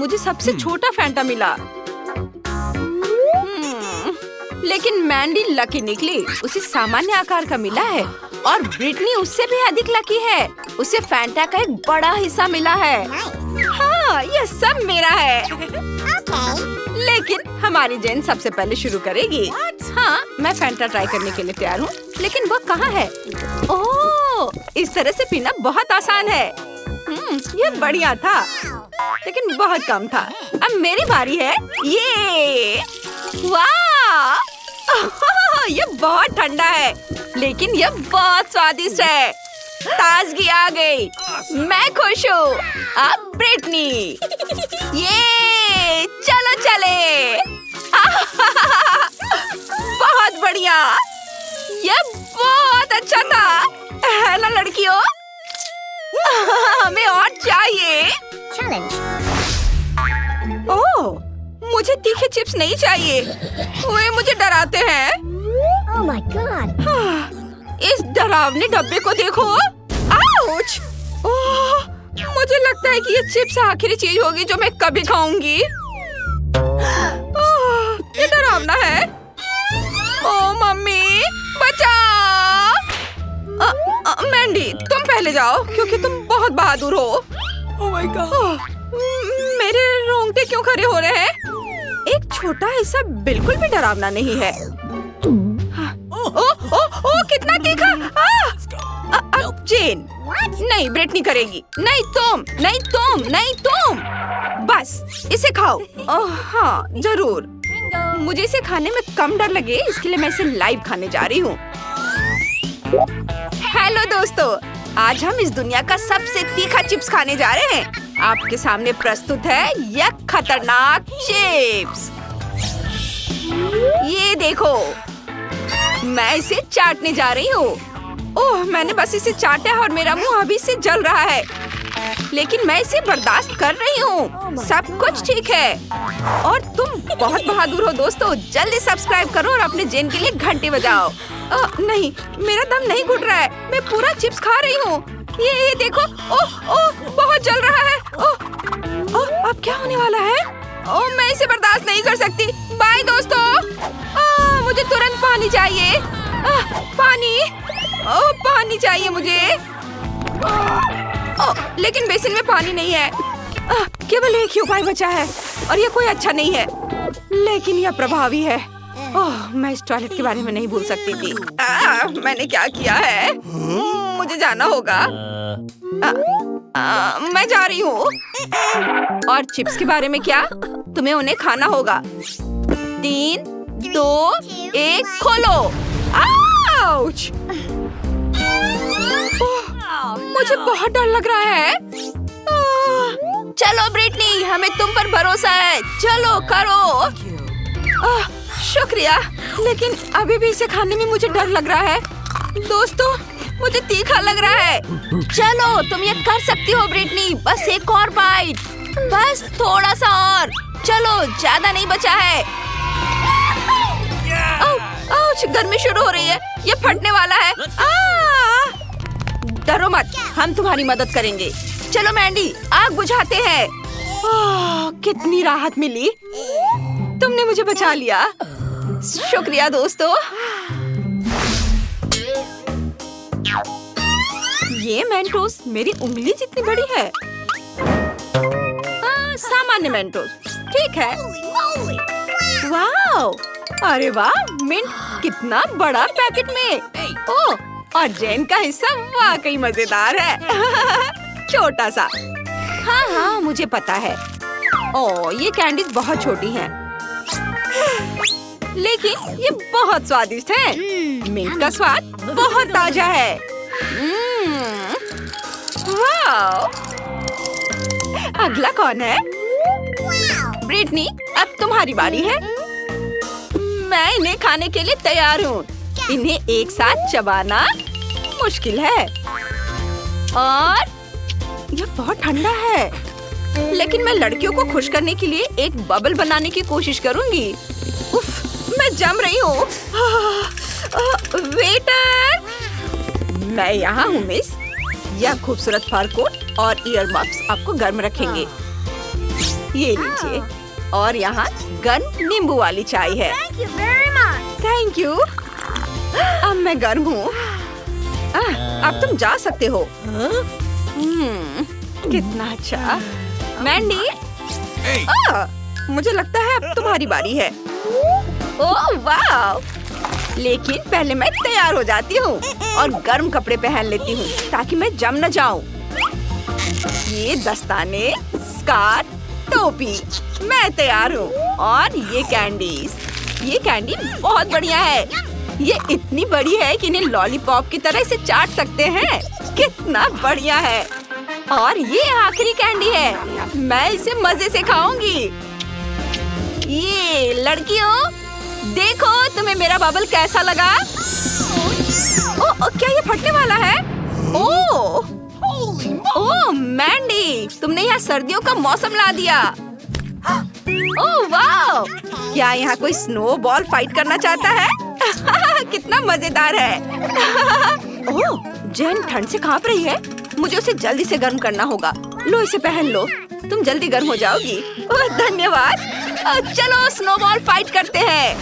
मुझे सबसे छोटा फैंटा मिला। लेकिन मैंडी लकी निकली, उसे सामान्य आकार का मिला है और ब्रिटनी उससे भी अधिक लकी है, उसे फैंटा का एक बड़ा हिस्सा मिला है। हाँ, ये सब मेरा है। लेकिन हमारी जेन सबसे पहले शुरू करेगी। हाँ, मैं फैंटा ट्राई करने के लिए तैयार हूँ, लेकिन वो कहाँ है? ओह, इस तरह से पीना बहुत आसान है। ये बढ़िया था, लेकिन बहुत कम था। अब मेरी बारी है। ये वाह, ये बहुत ठंडा है, लेकिन ये बहुत स्वादिष्ट है। ताजगी आ गई, मैं खुश हूँ। अब ब्रिटनी, ये चलो चले। बहुत बढ़िया, ये बहुत अच्छा था, है ना लड़कियों? हमें और चाहिए। ओह, मुझे तीखे चिप्स नहीं चाहिए, वे मुझे डराते हैं। Oh my God! इस डरावने डब्बे को देखो। आउच! ओह, मुझे लगता है कि ये चिप्स आखिरी चीज होगी जो मैं कभी खाऊंगी। ये डरावना है। ओह मम्मी, बचाओ! मैंडी, तुम पहले जाओ क्योंकि तुम बहुत बहादुर हो। Oh my God! मेरे रोंगटे क्यों खड़े हो रहे हैं? एक छोटा हिस्सा बिल्कुल भी डरावना नहीं है। ओ, कितना तीखा! जेन, नहीं, ब्रिटनी करेगी। नहीं तुम, नहीं तुम, नहीं तुम। बस इसे खाओ। ओह हाँ, जरूर। मुझे इसे खाने में कम डर लगे, इसके लिए मैं इसे लाइव खाने जा रही हूँ। हेलो दोस्तों, आज हम इस दुनिया का सबसे तीखा चिप्स खाने जा रहे हैं। आपके सामने प्रस्तुत है यह खतरनाक चिप्स। ये देखो, मैं इसे चाटने जा रही हूँ। ओह, मैंने बस इसे चाटा है और मेरा मुंह अभी से जल रहा है, लेकिन मैं इसे बर्दाश्त कर रही हूँ। सब कुछ ठीक है। और तुम बहुत बहादुर हो दोस्तों। जल्दी सब्सक्राइब करो और अपने जेन के लिए घंटी बजाओ। नहीं, मेरा दम नहीं घुट रहा है, मैं पूरा चिप्स खा रही हूँ। ये देखो, ओह, बहुत जल रहा है। ओह, अब क्या होने वाला है? ओह, मैं इसे बर्दाश्त नहीं कर सकती। बाय दोस्तों। मुझे तुरंत पानी चाहिए। पानी, पानी चाहिए मुझे। लेकिन बेसिन में पानी नहीं है। केवल एक ही उपाय बचा है और ये कोई अच्छा नहीं है, लेकिन यह प्रभावी है। ओह, मैं इस टॉयलेट के बारे में नहीं भूल सकती थी। मैंने क्या किया है? मुझे जाना होगा। मैं जा रही हूँ। और चिप्स के बारे में क्या? तुम्हें उन्हें खाना होगा। 3, 2, 1, खोलो। आउच! मुझे बहुत डर लग रहा है। चलो ब्रिटनी, हमें तुम पर भरोसा है। चलो करो। शुक्रिया, लेकिन अभी भी इसे खाने में मुझे डर लग रहा है। दोस्तों, मुझे तीखा लग रहा है। चलो, तुम ये कर सकती हो ब्रिटनी। बस एक और बाइट, बस थोड़ा सा और। चलो, ज्यादा नहीं बचा है। आउच, गर्मी शुरू हो रही है, ये फटने वाला है। डरो मत, हम तुम्हारी मदद करेंगे। चलो मैंडी, आग बुझाते हैं। कितनी राहत मिली, तुमने मुझे बचा लिया। शुक्रिया दोस्तों। ये मेंटोस मेरी उंगली जितनी बड़ी है। सामान्य मेंटोस, ठीक है। वाओ, अरे वाह, मिंट कितना बड़ा पैकेट में। ओह, और जेन का हिस्सा वाकई मजेदार है। छोटा सा। हाँ, मुझे पता है। ओह, ये कैंडीज बहुत छोटी हैं, लेकिन ये बहुत स्वादिष्ट है। मिंट का स्वाद बहुत ताजा है। वाओ, अगला कौन है? ब्रिटनी, अब तुम्हारी बारी है। मैं इन्हें खाने के लिए तैयार हूँ। इन्हें एक साथ चबाना मुश्किल है और यह बहुत ठंडा है, लेकिन मैं लड़कियों को खुश करने के लिए एक बबल बनाने की कोशिश करूंगी। उफ, मैं जम रही हूँ। वेटर, मैं यहाँ हूँ मिस। यह खूबसूरत फर कोट और ईयर मफ्स आपको गर्म रखेंगे। ये लीजिए। और यहाँ गर्म नींबू वाली चाय है। Thank you very much. Thank you. अब मैं गर्म हूँ। अब तुम जा सकते हो। कितना अच्छा। मैंडी, मुझे लगता है अब तुम्हारी बारी है। ओह वाह! लेकिन पहले मैं तैयार हो जाती हूँ और गर्म कपड़े पहन लेती हूँ ताकि मैं जम न जाऊँ। ये दस्ताने, स्कार्फ, टोपी, मैं तैयार हूँ। और ये कैंडी बहुत बढ़िया है। ये इतनी बड़ी है कि इन्हें लॉलीपॉप की तरह इसे चाट सकते हैं। कितना बढ़िया है। और ये आखिरी कैंडी है, मैं इसे मजे से खाऊंगी। ये लड़कियों, देखो तुम्हें मेरा बबल कैसा लगा? क्या ये फटने वाला है? ओह मैंडी, तुमने यहाँ सर्दियों का मौसम ला दिया। ओह वाह! क्या यहाँ कोई स्नोबॉल फाइट करना चाहता है? कितना मजेदार है। ओह, जेन ठंड से कांप रही है। मुझे उसे जल्दी से गर्म करना होगा। लो इसे पहन लो, तुम जल्दी गर्म हो जाओगी। ओह धन्यवाद। चलो स्नोबॉल फाइट करते हैं।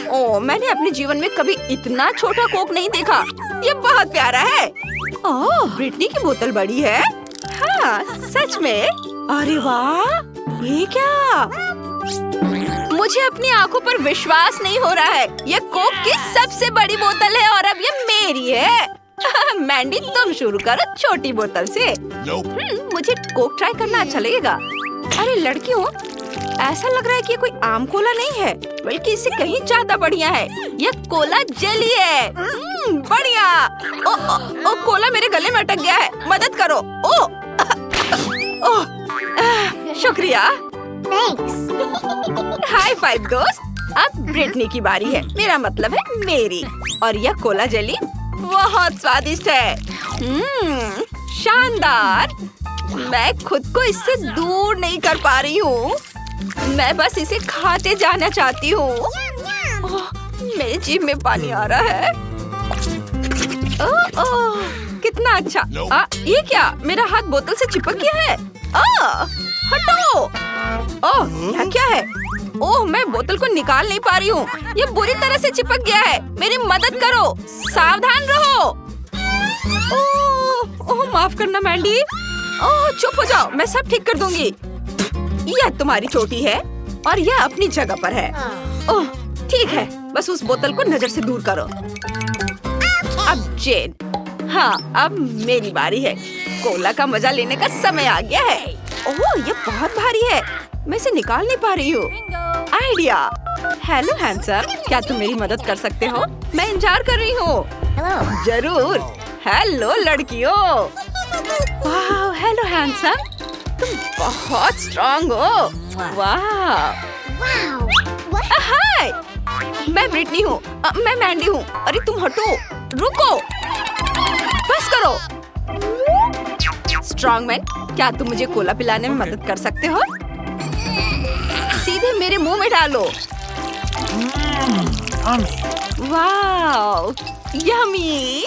ओह, मैंने अपने जीवन में कभी इतना छोटा कोक नहीं देखा। ये बहुत प्यारा है। ओह, ब्रिटनी की बोतल बड़ी है। हाँ सच में। अरे वाह, ये क्या? मुझे अपनी आंखों पर विश्वास नहीं हो रहा है। ये कोक की सबसे बड़ी बोतल है और अब ये मेरी है। मैंडी, तुम शुरू करो छोटी बोतल से। मुझे कोक ट्राई करना अच्छा लगेगा। अरे लड़कियों, ऐसा लग रहा है कि ये कोई आम कोला नहीं है, बल्कि इससे कहीं ज्यादा बढ़िया है। ये कोला जेली है। बढ़िया। ओ, कोला मेरे गले में अटक गया है, मदद करो। शुक्रिया। हाई फाइव दोस्त। अब ब्रिटनी की बारी है, मेरा मतलब है मेरी। और यह कोला जेली बहुत स्वादिष्ट है। शानदार। मैं खुद को इससे दूर नहीं कर पा रही हूँ। मैं बस इसे खाते जाना चाहती हूँ। मेरे जीभ में पानी आ रहा है। कितना अच्छा। ये क्या? मेरा हाथ बोतल से चिपक गया है। हटो। यह क्या है? ओह, मैं बोतल को निकाल नहीं पा रही हूँ। ये बुरी तरह से चिपक गया है। मेरी मदद करो। सावधान रहो। ओह, माफ करना मैंडी। ओह, चुप हो जाओ, मैं सब ठीक कर दूंगी। यह तुम्हारी चोटी है और यह अपनी जगह पर है। ओह, ठीक है, बस उस बोतल को नजर से दूर करो। अब जेन, हाँ अब मेरी बारी है। कोला का मजा लेने का समय आ गया है। ओह, ये बहुत भारी है, मैं इसे निकाल नहीं पा रही हूँ। आइडिया। हेलो हैंडसम, क्या तुम मेरी मदद कर सकते हो? मैं इंतजार कर रही हूँ। जरूर। हेलो लड़कियों। वाह, हेलो हैंडसम, तुम बहुत स्ट्रॉन्ग हो। वाह। हाय, मैं ब्रिटनी हूँ। मैं मैंडी हूँ। अरे तुम हटो, रुको, बस करो। स्ट्रॉन्गमैन, क्या तुम मुझे कोला पिलाने में मदद कर सकते हो? सीधे मेरे मुंह में डालो। वाह, यम्मी।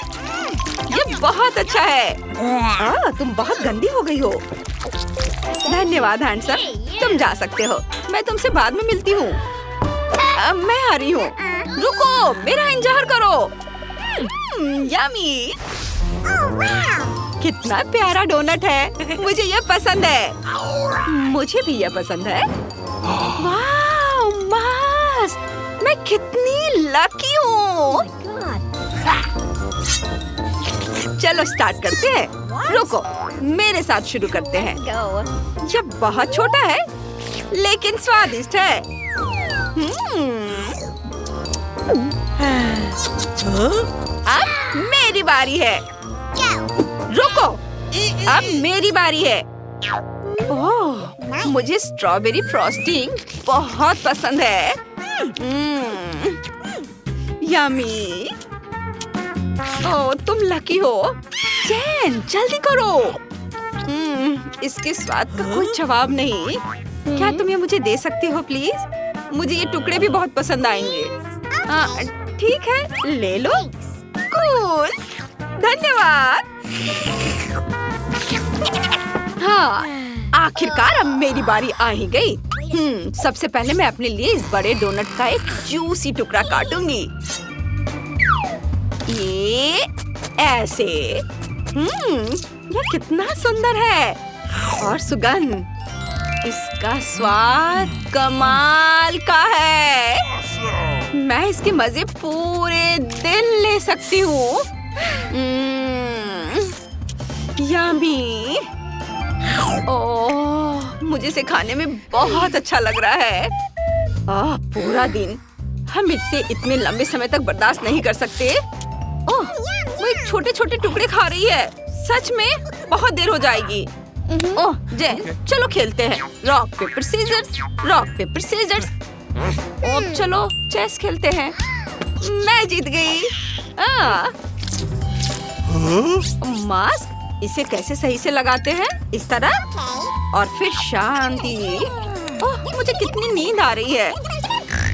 ये बहुत अच्छा है। तुम बहुत गंदी हो गई हो। धन्यवाद हैंडसम, तुम जा सकते हो। मैं तुमसे बाद में मिलती हूँ। मैं आ रही हूँ। रुको, मेरा इंतजार करो। यम्मी। कितना प्यारा डोनट है। मुझे यह पसंद है। मुझे भी यह पसंद है। वाह, मस्त। मैं कितनी लकी हूँ। चलो स्टार्ट करते हैं। रुको, मेरे साथ शुरू करते हैं। यह बहुत छोटा है लेकिन स्वादिष्ट है। अब मेरी बारी है। रुको, अब मेरी बारी है। ओह, मुझे स्ट्रॉबेरी फ्रॉस्टिंग बहुत पसंद है। यम्मी। ओह, तुम लकी हो। जेन, जल्दी करो। इसके स्वाद का कोई जवाब नहीं। क्या तुम ये मुझे दे सकती हो प्लीज? मुझे ये टुकड़े भी बहुत पसंद आएंगे। ठीक है, ले लो। कूल, धन्यवाद। हाँ, आखिरकार अब मेरी बारी आ ही गई। सबसे पहले मैं अपने लिए इस बड़े डोनट का एक जूसी टुकड़ा काटूंगी। ये ऐसे। यह कितना सुंदर है और सुगंध। इसका स्वाद कमाल का है। मैं इसके मजे पूरे दिन ले सकती हूँ। यम्मी। ओह, मुझे इसे खाने में बहुत अच्छा लग रहा है। पूरा दिन हम इससे इतने लंबे समय तक बर्दाश्त नहीं कर सकते। ओह, वो एक छोटे-छोटे टुकड़े खा रही है। सच में बहुत देर हो जाएगी। ओह जेन, चलो खेलते हैं। Rock paper scissors, rock paper scissors. अब चलो चेस खेलते हैं। मैं जीत गई। मास्क, इसे कैसे सही से लगाते हैं? इस तरह और फिर शांति। ओह, मुझे कितनी नींद आ रही है।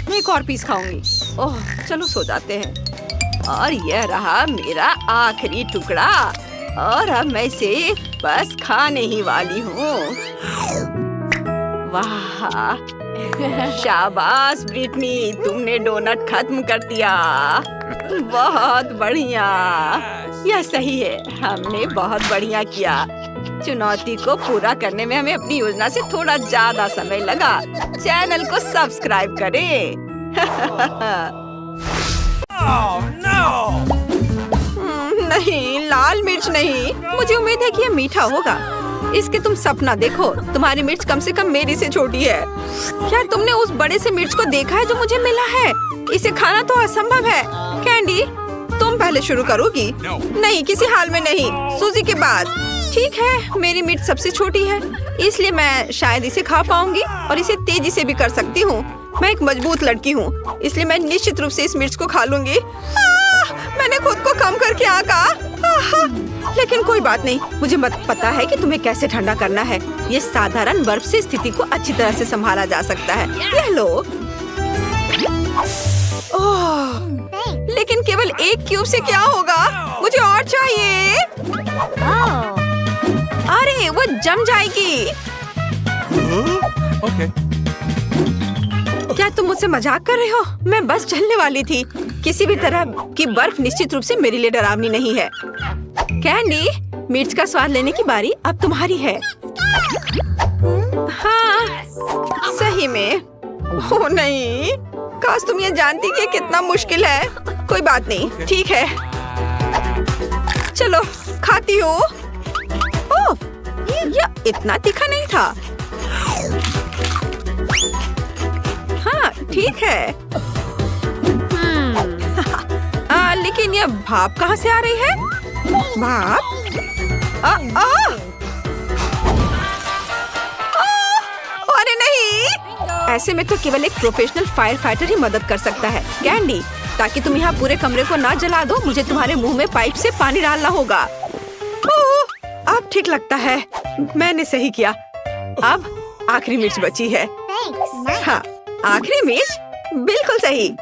मैं एक और पीस खाऊंगी। ओह, चलो सो जाते हैं। और यह रहा मेरा आखिरी टुकड़ा और अब मैं इसे बस खाने ही वाली हूँ। वाह, शाबाश ब्रिटनी, तुमने डोनट खत्म कर दिया। बहुत बढ़िया। यह सही है, हमने बहुत बढ़िया किया। चुनौती को पूरा करने में हमें अपनी योजना से थोड़ा ज्यादा समय लगा। चैनल को सब्सक्राइब करें। Oh no! नहीं, लाल मिर्च नहीं। मुझे उम्मीद है कि यह मीठा होगा। इसके तुम सपना देखो, तुम्हारी मिर्च कम से कम मेरी से छोटी है। क्या तुमने उस बड़े से मिर्च को देखा है जो मुझे मिला है? इसे खाना तो असंभव है। कैंडी, तुम पहले शुरू करोगी? नहीं, किसी हाल में नहीं। सूजी के बाद। ठीक है, मेरी मिर्च सबसे छोटी है, इसलिए मैं शायद इसे खा पाऊंगी और इसे तेजी से भी कर सकती हूँ। मैं एक मजबूत लड़की हूँ, इसलिए मैं निश्चित रूप से इस मिर्च को खा लूंगी। मैंने खुद को कम करके आका। लेकिन कोई बात नहीं, मुझे पता है कि तुम्हें कैसे ठंडा करना है। ये साधारण बर्फ से स्थिति को अच्छी तरह से संभाला जा सकता है। यह लो। ओह, लेकिन केवल एक क्यूब से क्या होगा? मुझे और चाहिए। अरे, वो जम जाएगी। Okay. क्या तुम मुझसे मजाक कर रहे हो? मैं बस चलने वाली थी। किसी भी तरह की बर्फ निश्चित रूप से मेरे लिए डरावनी नहीं है। कैंडी, मिर्च का स्वाद लेने की बारी अब तुम्हारी है। हाँ, सही में। ओह नहीं, काश तुम ये जानती कि कितना मुश्किल है। कोई बात नहीं, ठीक है। चलो, खाती हूँ। ओह, यह इतना तीखा नहीं था। हाँ, ठीक है। लेकिन यह भाप कहाँ से आ रही है? भाप? अरे नहीं! ऐसे में तो केवल एक प्रोफेशनल फायर फाइटर ही मदद कर सकता है। कैंडी, ताकि तुम यहाँ पूरे कमरे को ना जला दो, मुझे तुम्हारे मुंह में पाइप से पानी डालना होगा। ओह, अब ठीक लगता है। मैंने सही किया। अब आखिरी मिर्च बची है। हाँ, आखिरी मिर्च? बिल्कुल सही।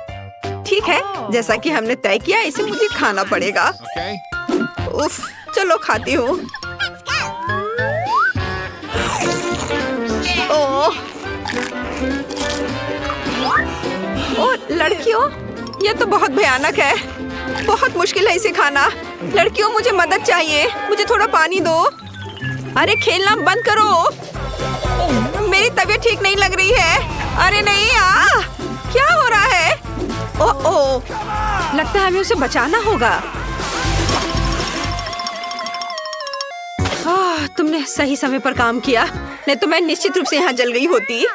ठीक है, जैसा कि हमने तय किया, इसे मुझे खाना पड़ेगा। उफ, चलो खाती हूँ। ओह, लड़कियों, यह तो बहुत भयानक है। बहुत मुश्किल है इसे खाना। लड़कियों, मुझे मदद चाहिए। मुझे थोड़ा पानी दो। अरे खेलना बंद करो। मेरी तबीयत ठीक नहीं लग रही है। अरे नहीं, क्या हो रहा है? ओह, लगता है हमें उसे बचाना होगा। तुमने सही समय पर काम किया, नहीं तो मैं निश्चित रूप से यहाँ जल गई होती।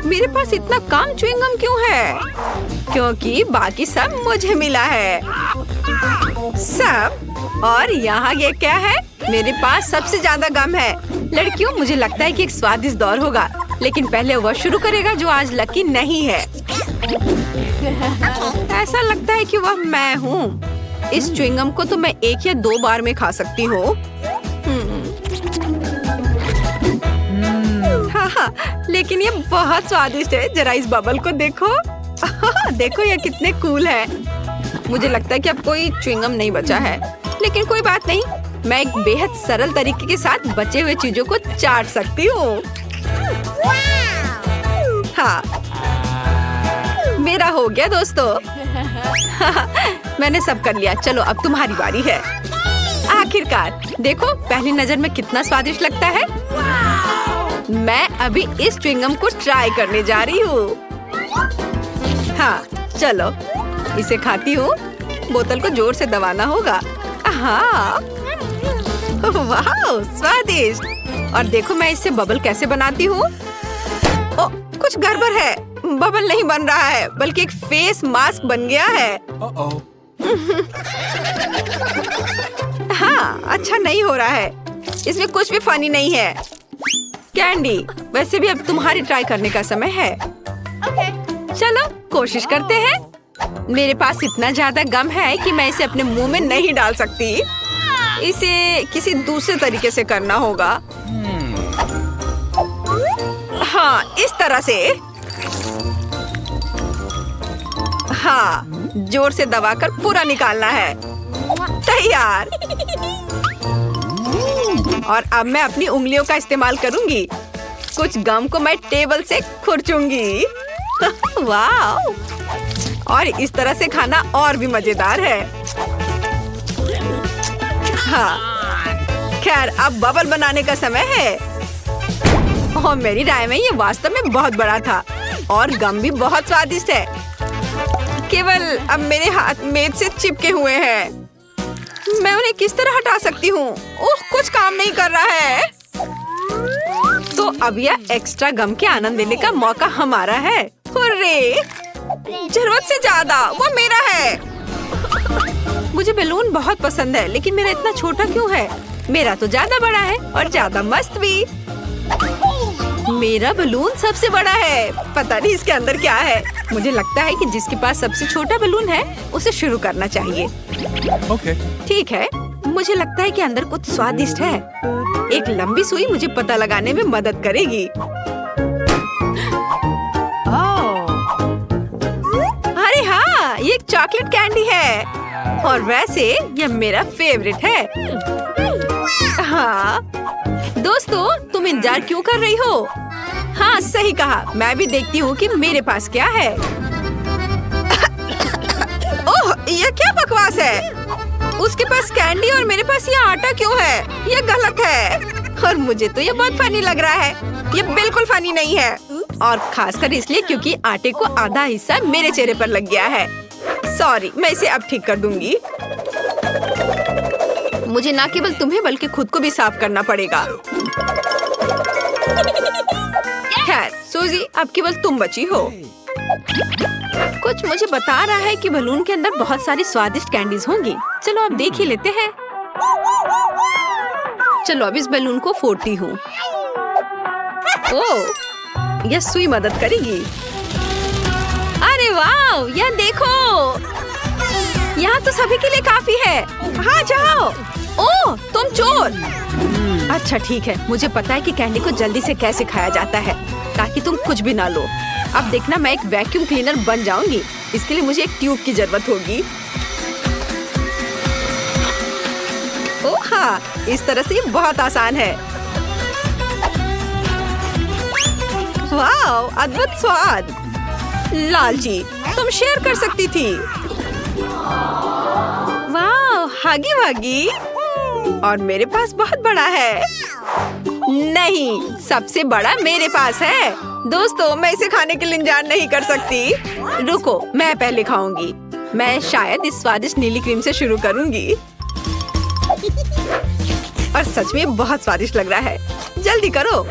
मेरे पास इतना कम च्युइंगम क्यों है? क्योंकि बाकी सब मुझे मिला है। सब? और यहाँ ये क्या है? मेरे पास सबसे ज्यादा गम है। लड़कियों, मुझे लगता है कि एक स्वादिष्ट दौर होगा, लेकिन पहले वह शुरू करेगा जो आज लकी नहीं है। ऐसा लगता है कि वह मैं हूँ। इस च्युइंगम को तो मैं 1 या 2 बार में खा सकती हूँ। हाँ, लेकिन ये बहुत स्वादिष्ट है। जरा इस बबल को देखो। देखो ये कितने कूल है। मुझे लगता है कि अब कोई च्युइंगम नहीं बचा है, लेकिन कोई बात नहीं, मैं एक बेहद सरल तरीके के साथ बचे हुए चीजों को चाट सकती हूँ। हाँ, मेरा हो गया दोस्तों। मैंने सब कर लिया। चलो अब तुम्हारी बारी है। आखिरकार देखो पहली नजर में कितना स्वादिष्ट लगता है। मैं अभी इस च्युइंगम को ट्राई करने जा रही हूँ। हाँ चलो इसे खाती हूँ। बोतल को जोर से दबाना होगा। हाँ वाह स्वादिष्ट। और देखो मैं इससे बबल कैसे बनाती हूँ। ओ कुछ गड़बड़ है। बबल नहीं बन रहा है बल्कि एक फेस मास्क बन गया है। हाँ अच्छा नहीं हो रहा है। इसमें कुछ भी फनी नहीं है। कैंडी वैसे भी अब तुम्हारी ट्राई करने का समय है। चलो कोशिश करते हैं। मेरे पास इतना ज्यादा गम है कि मैं इसे अपने मुंह में नहीं डाल सकती। इसे किसी दूसरे तरीके से करना होगा। हाँ इस तरह से। हाँ जोर से दबाकर पूरा निकालना है। तैयार। और अब मैं अपनी उंगलियों का इस्तेमाल करूंगी। कुछ गम को मैं टेबल से खुरचूंगी। वाह। और इस तरह से खाना और भी मजेदार है। हाँ खैर अब बबल बनाने का समय है। और मेरी राय में ये वास्तव में बहुत बड़ा था और गम भी बहुत स्वादिष्ट है। केवल अब मेरे हाथ मेज से चिपके हुए हैं। मैं उन्हें किस तरह हटा सकती हूँ? ओह कुछ काम नहीं कर रहा है। तो अब यह एक्स्ट्रा गम के आनंद लेने का मौका हमारा है। हुर्रे! जरूरत से ज्यादा वो मेरा है। मुझे बैलून बहुत पसंद है लेकिन मेरा इतना छोटा क्यों है? मेरा तो ज्यादा बड़ा है और ज्यादा मस्त भी। मेरा बैलून सबसे बड़ा है। पता नहीं इसके अंदर क्या है। मुझे लगता है कि जिसके पास सबसे छोटा बैलून है उसे शुरू करना चाहिए। ठीक है मुझे लगता है कि अंदर कुछ स्वादिष्ट है। एक लंबी सुई मुझे पता लगाने में मदद करेगी। अरे हाँ ये एक चॉकलेट कैंडी है और वैसे यह मेरा फेवरेट है। हाँ दोस्तों तुम इंतजार क्यों कर रही हो? हाँ सही कहा। मैं भी देखती हूँ कि मेरे पास क्या है। ओह ये क्या बकवास है? उसके पास कैंडी और मेरे पास ये आटा क्यों है? ये गलत है। और मुझे तो ये बहुत फनी लग रहा है। ये बिल्कुल फनी नहीं है। और खासकर इसलिए क्योंकि आटे को आधा हिस्सा मेरे चेहरे पर लग गया है। सॉरी मैं इसे अब ठीक कर दूंगी। मुझे ना केवल तुम्हें बल्कि खुद को भी साफ करना पड़ेगा। खैर सूजी अब केवल तुम बची हो। कुछ मुझे बता रहा है कि बलून के अंदर बहुत सारी स्वादिष्ट कैंडीज होंगी। चलो अब देख ही लेते हैं। चलो अब इस बलून को फोड़ती हूँ। ओह यह सुई मदद करेगी। अरे वाह यह देखो यहाँ तो सभी के लिए काफी है। हाँ जाओ। ओह तुम चोर। अच्छा ठीक है मुझे पता है कि कैंडी को जल्दी से कैसे खाया जाता है ताकि तुम कुछ भी ना लो। अब देखना मैं एक वैक्यूम क्लीनर बन जाऊंगी। इसके लिए मुझे एक ट्यूब की जरूरत होगी। ओह हाँ इस तरह से ये बहुत आसान है। वाह अद्भुत स्वाद। लालची तुम शेयर कर सकती थी। वाह हागी वागी। और मेरे पास बहुत बड़ा है। नहीं सबसे बड़ा मेरे पास है। दोस्तों मैं इसे खाने के लिए इंतजार नहीं कर सकती। रुको मैं पहले खाऊंगी। मैं शायद इस स्वादिष्ट नीली क्रीम से शुरू करूंगी। और सच में बहुत स्वादिष्ट लग रहा है। जल्दी करो।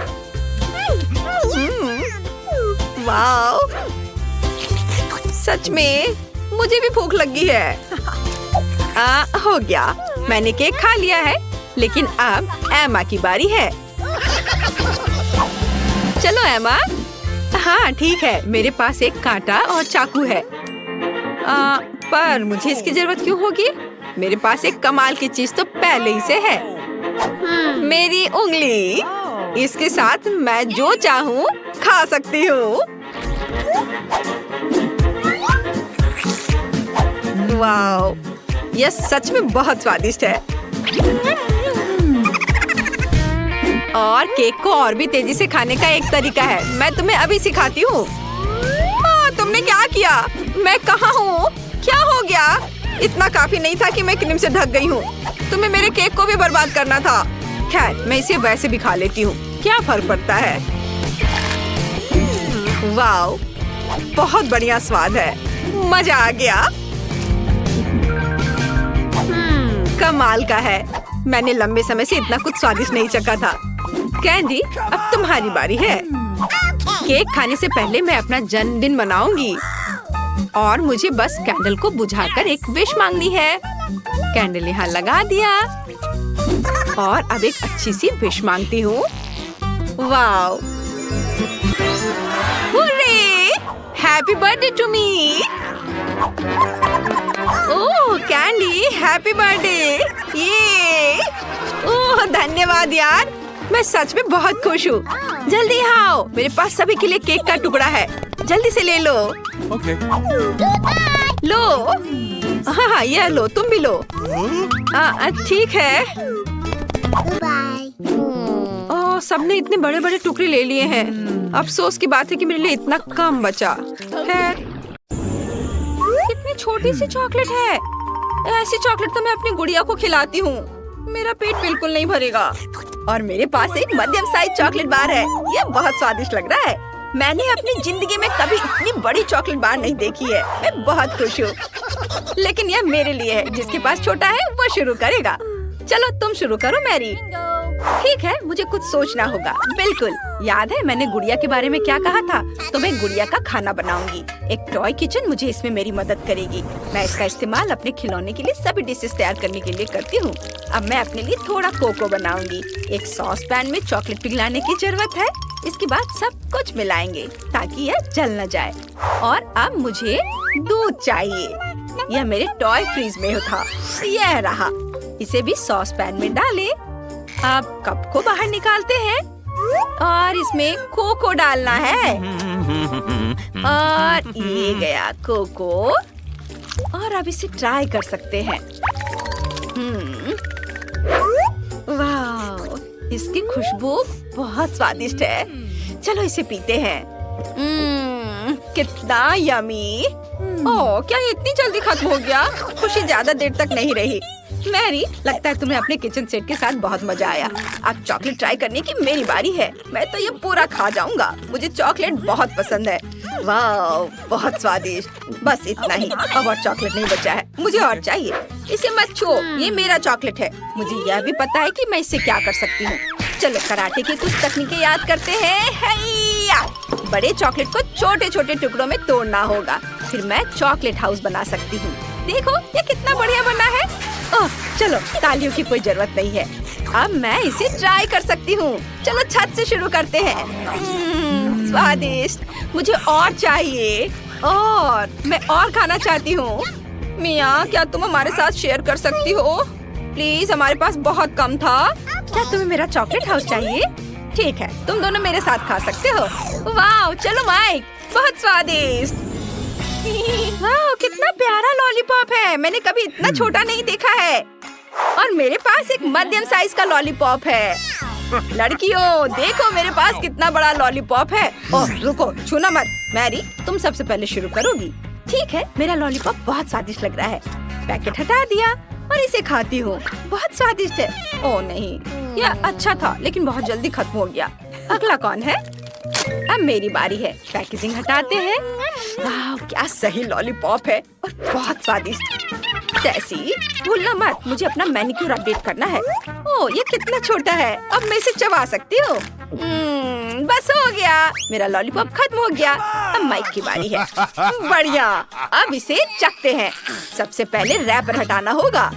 वाह सच में मुझे भी भूख लगी है। हो गया मैंने केक खा लिया है लेकिन अब एमा की बारी है। चलो एमा। हाँ ठीक है मेरे पास एक कांटा और चाकू है। पर मुझे इसकी जरूरत क्यों होगी? मेरे पास एक कमाल की चीज तो पहले ही से है। मेरी उंगली। इसके साथ मैं जो चाहूँ खा सकती हूँ। वाह यह सच में बहुत स्वादिष्ट है। और केक को और भी तेजी से खाने का एक तरीका है, मैं तुम्हें अभी सिखाती हूँ। तुमने क्या किया? मैं कहाँ हूँ? क्या हो गया? इतना काफी नहीं था कि मैं क्रीम से ढक गई हूँ। तुम्हें मेरे केक को भी बर्बाद करना था। खैर, मैं इसे वैसे भी खा लेती हूँ, क्या फर्क पड़ता है। वाओ, बहुत बढ़िया स्वाद है, मजा आ गया। कमाल का है, मैंने लंबे समय से इतना कुछ स्वादिष्ट नहीं चखा था। कैंडी, अब तुम्हारी बारी है। केक खाने से पहले मैं अपना जन्मदिन मनाऊंगी और मुझे बस कैंडल को बुझाकर एक विश मांगनी है। कैंडल यहाँ लगा दिया और अब एक अच्छी सी विश मांगती हूँ। Wow, hurray! Happy birthday to me. Oh candy, happy birthday. ये ओह धन्यवाद यार, मैं सच में बहुत खुश हूँ। जल्दी आओ, मेरे पास सभी के लिए केक का टुकड़ा है, जल्दी से ले लो। Okay. लो। हाँ, यह लो, तुम भी लो। ठीक है। ओह, सबने इतने बड़े बड़े टुकड़े ले लिए हैं। अफसोस की बात है कि मेरे लिए इतना कम बचा। खैर, कितनी छोटी सी चॉकलेट है। ऐसी चॉकलेट तो मैं अपनी गुड़िया को खिलाती हूँ। मेरा पेट बिल्कुल नहीं भरेगा। और मेरे पास एक मध्यम साइज चॉकलेट बार है, यह बहुत स्वादिष्ट लग रहा है। मैंने अपनी जिंदगी में कभी इतनी बड़ी चॉकलेट बार नहीं देखी है। मैं बहुत खुश हूँ। लेकिन यह मेरे लिए है, जिसके पास छोटा है वो शुरू करेगा। चलो तुम शुरू करो मैरी। ठीक है, मुझे कुछ सोचना होगा। बिल्कुल, याद है मैंने गुड़िया के बारे में क्या कहा था? तो मैं गुड़िया का खाना बनाऊंगी। एक टॉय किचन मुझे इसमें मेरी मदद करेगी। मैं इसका इस्तेमाल अपने खिलौने के लिए सभी डिशेस तैयार करने के लिए करती हूँ। अब मैं अपने लिए थोड़ा कोको बनाऊंगी। एक सॉस पैन में चॉकलेट पिघलाने की जरूरत है। इसके बाद सब कुछ मिलाएंगे ताकि यह जल न जाए। और अब मुझे दूध चाहिए। यह मेरे टॉय फ्रीज में था। यह रहा। इसे भी सॉस पैन में डालें। अब कप को बाहर निकालते हैं और इसमें कोको डालना है। और ये गया कोको। और अब इसे ट्राई कर सकते हैं। वाह, इसकी खुशबू बहुत स्वादिष्ट है। चलो इसे पीते हैं। कितना यमी। ओह, क्या ये इतनी जल्दी खत्म हो गया? खुशी ज्यादा देर तक नहीं रही। मैरी, लगता है तुम्हें अपने किचन सेट के साथ बहुत मजा आया। अब चॉकलेट ट्राई करने की मेरी बारी है। मैं तो ये पूरा खा जाऊंगा। मुझे चॉकलेट बहुत पसंद है। वाह, बहुत स्वादिष्ट। बस इतना ही, अब और चॉकलेट नहीं बचा है। मुझे और चाहिए। इसे मत छो, ये मेरा चॉकलेट है। मुझे यह भी पता है कि मैं इससे क्या कर सकती हूँ। चलो कराटे की कुछ तकनीकें याद करते हैं। हैया! बड़े चॉकलेट को छोटे छोटे टुकड़ों में तोड़ना होगा। फिर मैं चॉकलेट हाउस बना सकती हूँ। देखो ये कितना बढ़िया बना है। ओह, चलो तालियों की कोई जरूरत नहीं है। अब मैं इसे ट्राई कर सकती हूँ। चलो छत से शुरू करते हैं। स्वादिष्ट। मुझे और चाहिए। और मैं और खाना चाहती हूँ। मियाँ, क्या तुम हमारे साथ शेयर कर सकती हो? प्लीज, हमारे पास बहुत कम था। क्या तुम्हें मेरा चॉकलेट हाउस चाहिए? ठीक है, तुम दोनों मेरे साथ खा सकते हो। वाह, चलो माइक, बहुत स्वादिष्ट। वाह, कितना प्यारा लॉलीपॉप है। मैंने कभी इतना छोटा नहीं देखा है। और मेरे पास एक मध्यम साइज का लॉलीपॉप है। लड़कियों, देखो मेरे पास कितना बड़ा लॉलीपॉप है। ओह, रुको, छूना मत। मैरी, तुम सबसे पहले शुरू करोगी। ठीक है, मेरा लॉलीपॉप बहुत स्वादिष्ट लग रहा है। पैकेट हटा दिया और इसे खाती हूँ। बहुत स्वादिष्ट है। ओह नहीं, यह अच्छा था लेकिन बहुत जल्दी खत्म हो गया। अगला कौन है? अब मेरी बारी है। पैकेजिंग हटाते हैं। वाह, क्या सही लॉलीपॉप है और बहुत स्वादिष्ट। टेसी, भूलना मत, मुझे अपना मैनिक्योर अपडेट करना है। ओह, ये कितना छोटा है। अब मैं इसे चबा सकती हूँ। बस हो गया, मेरा लॉलीपॉप खत्म हो गया। अब माइक की बारी है। बढ़िया, अब इसे चखते हैं। सबसे पहले रैपर हटाना होगा।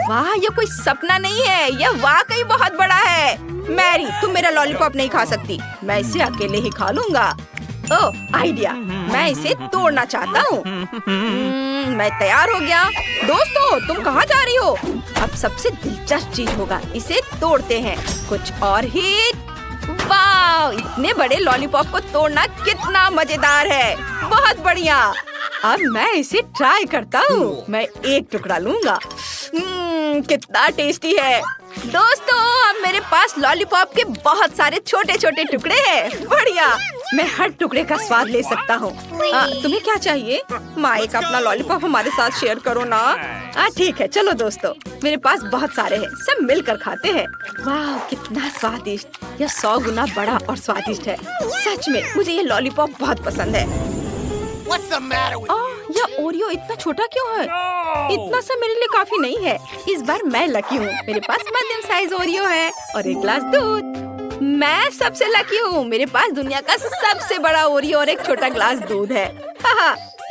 वाह, ये कोई सपना नहीं है, यह वाकई बहुत बड़ा है। मैरी, तुम मेरा लॉलीपॉप नहीं खा सकती। मैं इसे अकेले ही खा लूंगा। ओह, आइडिया, मैं इसे तोड़ना चाहता हूँ। मैं तैयार हो गया। दोस्तों, तुम कहाँ जा रही हो? अब सबसे दिलचस्प चीज होगा, इसे तोड़ते हैं। कुछ और हिट। वाह, इतने बड़े लॉलीपॉप को तोड़ना कितना मजेदार है। बहुत बढ़िया। अब मैं इसे ट्राई करता हूँ। मैं एक टुकड़ा लूंगा। कितना टेस्टी है। दोस्तों अब मेरे पास लॉलीपॉप के बहुत सारे छोटे छोटे टुकड़े हैं। बढ़िया, मैं हर टुकड़े का स्वाद ले सकता हूँ। तुम्हें क्या चाहिए? माइक, अपना लॉलीपॉप हमारे साथ शेयर करो ना। ठीक है, चलो दोस्तों, मेरे पास बहुत सारे हैं, सब मिलकर खाते हैं। वाह, कितना स्वादिष्ट! यह 100 गुना बड़ा और स्वादिष्ट है। सच में मुझे ये लॉलीपॉप बहुत पसंद है। What's the matter with you? यह ओरियो इतना छोटा क्यों है? No! इतना सा मेरे लिए काफी नहीं है। इस बार मैं लकी हूँ, मेरे पास मध्यम साइज ओरियो है और एक ग्लास दूध। मैं सबसे लकी हूँ, मेरे पास दुनिया का सबसे बड़ा ओरियो और एक छोटा ग्लास दूध है।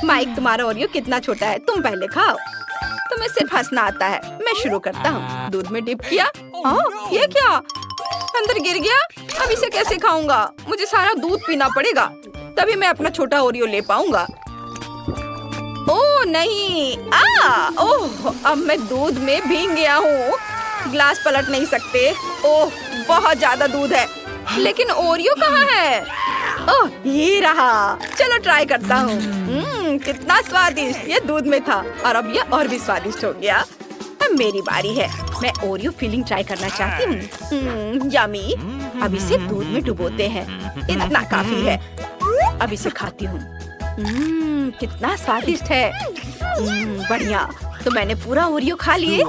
माइक, तुम्हारा ओरियो कितना छोटा है, तुम पहले खाओ। तुम्हें सिर्फ हंसना आता है। मैं शुरू करता हूँ। दूध में डिप किया। ये क्या? अंदर गिर गया। अब इसे कैसे खाऊंगा? मुझे सारा दूध पीना पड़ेगा, तभी मैं अपना छोटा ओरियो ले पाऊंगा। ओह नहीं! ओह, अब मैं दूध में भीग गया हूँ। ग्लास पलट नहीं सकते। ओह, बहुत ज्यादा दूध है। लेकिन ओरियो कहाँ है? ओह, ये रहा। चलो ट्राई करता हूँ। कितना स्वादिष्ट! ये दूध में था और अब ये और भी स्वादिष्ट हो गया। अब मेरी बारी है। मैं ओरियो फिलिंग ट्राई करना चाहती हूँ। यम्मी! अब इसे दूध में डुबोते हैं। इतना काफी है। अब इसे खाती हूँ। कितना स्वादिष्ट है। बढ़िया, तो मैंने पूरा ओरियो खा लिए।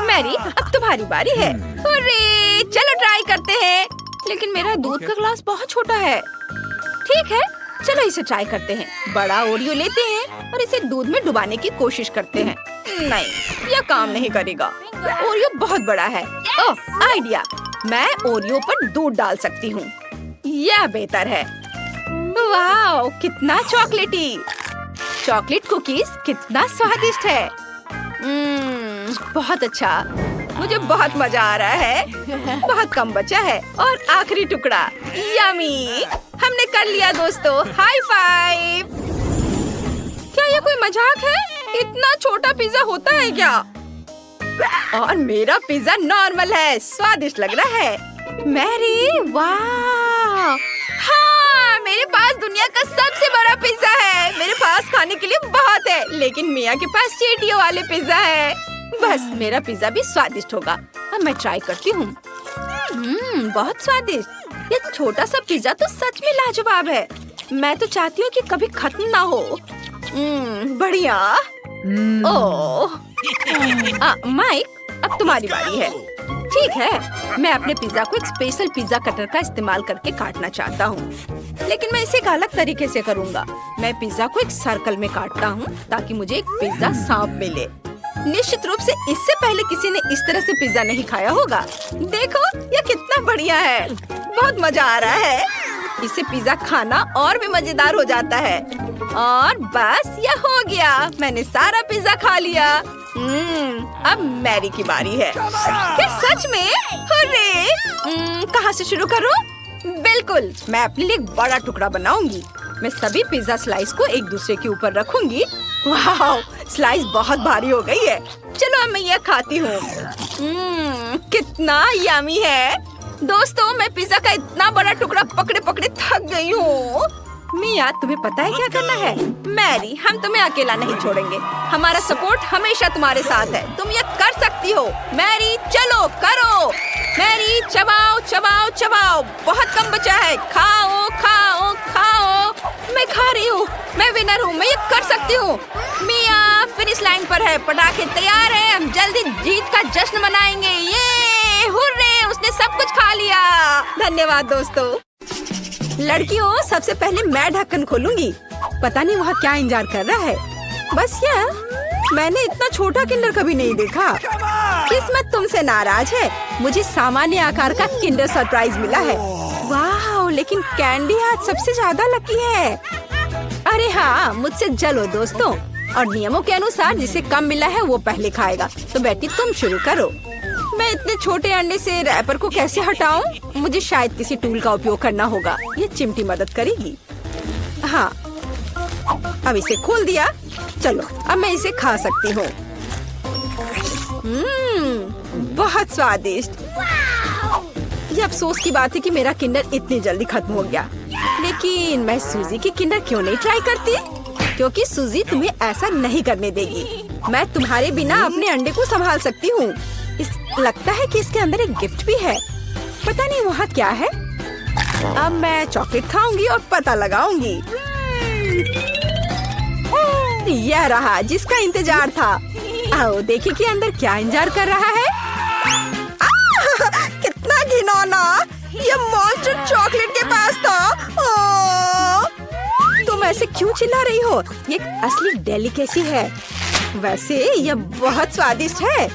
मैरी, अब तुम्हारी बारी है। अरे, चलो ट्राई करते हैं। लेकिन मेरा दूध का ग्लास बहुत छोटा है। ठीक है, चलो इसे ट्राई करते हैं। बड़ा ओरियो लेते हैं और इसे दूध में डुबाने की कोशिश करते हैं। नहीं, यह काम नहीं करेगा। ओरियो बहुत बड़ा है। ओह, आइडिया! मैं ओरियो पर दूध डाल सकती हूँ। यह बेहतर है। वाह, कितना चॉकलेटी! चॉकलेट कुकीज कितना स्वादिष्ट है। बहुत अच्छा, मुझे बहुत मजा आ रहा है। बहुत कम बचा है और आखिरी टुकड़ा। यम्मी! हमने कर लिया दोस्तों। High five! क्या ये कोई मजाक है? इतना छोटा पिज्जा होता है क्या? और मेरा पिज्जा नॉर्मल है। स्वादिष्ट लग रहा है। मैरी, वाह! हाँ, मेरे पास दुनिया का सबसे बड़ा पिज्जा है। मेरे पास खाने के लिए बहुत है, लेकिन मिया के पास चींटियों वाले पिज्जा है। बस मेरा पिज्जा भी स्वादिष्ट होगा। अब मैं ट्राई करती हूँ। बहुत स्वादिष्ट। ये छोटा सा पिज्जा तो सच में लाजवाब है। मैं तो चाहती हूँ कि कभी खत्म ना हो। बढ़िया। ओह, माइक, अब तुम्हारी बारी है। ठीक है, मैं अपने पिज्जा को एक स्पेशल पिज्जा कटर का इस्तेमाल करके काटना चाहता हूँ, लेकिन मैं इसे एक अलग तरीके से करूँगा। मैं पिज्जा को एक सर्कल में काटता हूँ ताकि मुझे एक पिज्जा सांप मिले। निश्चित रूप से इससे पहले किसी ने इस तरह से पिज्जा नहीं खाया होगा। देखो, यह कितना बढ़िया है। बहुत मजा आ रहा है। इससे पिज्जा खाना और भी मजेदार हो जाता है। और बस यह हो गया, मैंने सारा पिज्जा खा लिया। अब मैरी की बारी है। क्या सच में? अरे, कहाँ से शुरू करूँ? बिल्कुल, मैं अपने लिए एक बड़ा टुकड़ा बनाऊंगी। मैं सभी पिज्जा स्लाइस को एक दूसरे के ऊपर रखूंगी। वाह, स्लाइस बहुत भारी हो गई है। चलो अब मैं यह खाती हूँ। कितना यम्मी है। दोस्तों, मैं पिज्जा का इतना बड़ा टुकड़ा पकड़े पकड़े थक गई हूँ। मिया, तुम्हें पता है क्या करना है? मैरी, हम तुम्हें अकेला नहीं छोड़ेंगे। हमारा सपोर्ट हमेशा तुम्हारे साथ है। तुम ये कर सकती हो। मैरी, चलो करो। मैरी, चबाओ चबाओ चबाओ। बहुत कम बचा है। खाओ खाओ खाओ। मैं खा रही हूँ। मैं विनर हूँ। मैं ये कर सकती हूँ। मिया फिनिश लाइन पर है। पटाखे तैयार हैं। हम जल्दी जीत का जश्न मनाएंगे। ये हुर्रे, उसने सब कुछ खा लिया। धन्यवाद दोस्तों। लड़कियों, सबसे पहले मैं ढक्कन खोलूंगी। पता नहीं वहाँ क्या इंतजार कर रहा है। बस यह, मैंने इतना छोटा किंडर कभी नहीं देखा। किस्मत तुमसे नाराज है। मुझे सामान्य आकार का किंडर सरप्राइज मिला है। वाह, लेकिन कैंडी आज सबसे ज्यादा लकी है। अरे हाँ, मुझसे जलो दोस्तों। और नियमों के अनुसार जिसे कम मिला है वो पहले खाएगा। तो बेटी, तुम शुरू करो। मैं इतने छोटे अंडे से रैपर को कैसे हटाऊं? मुझे शायद किसी टूल का उपयोग करना होगा। ये चिमटी मदद करेगी। हाँ, अब इसे खोल दिया। चलो, अब मैं इसे खा सकती हूँ। बहुत स्वादिष्ट। ये अफसोस की बात है कि मेरा किंडर इतनी जल्दी खत्म हो गया। लेकिन मैं सूजी की किंडर क्यों नहीं ट्राई करती? क्योंकि सूजी तुम्हें ऐसा नहीं करने देगी। मैं तुम्हारे बिना अपने अंडे को संभाल सकती हूँ। इस लगता है कि इसके अंदर एक गिफ्ट भी है। पता नहीं वहाँ क्या है। अब मैं चॉकलेट खाऊंगी और पता लगाऊंगी। यह रहा जिसका इंतजार था। आओ देखिए कि अंदर क्या इंतजार कर रहा है। कितना घिनौना, ये मॉन्स्टर चॉकलेट के पास था। तुम ऐसे क्यों चिल्ला रही हो? ये एक असली डेलिकेसी है। वैसे यह बहुत स्वादिष्ट है।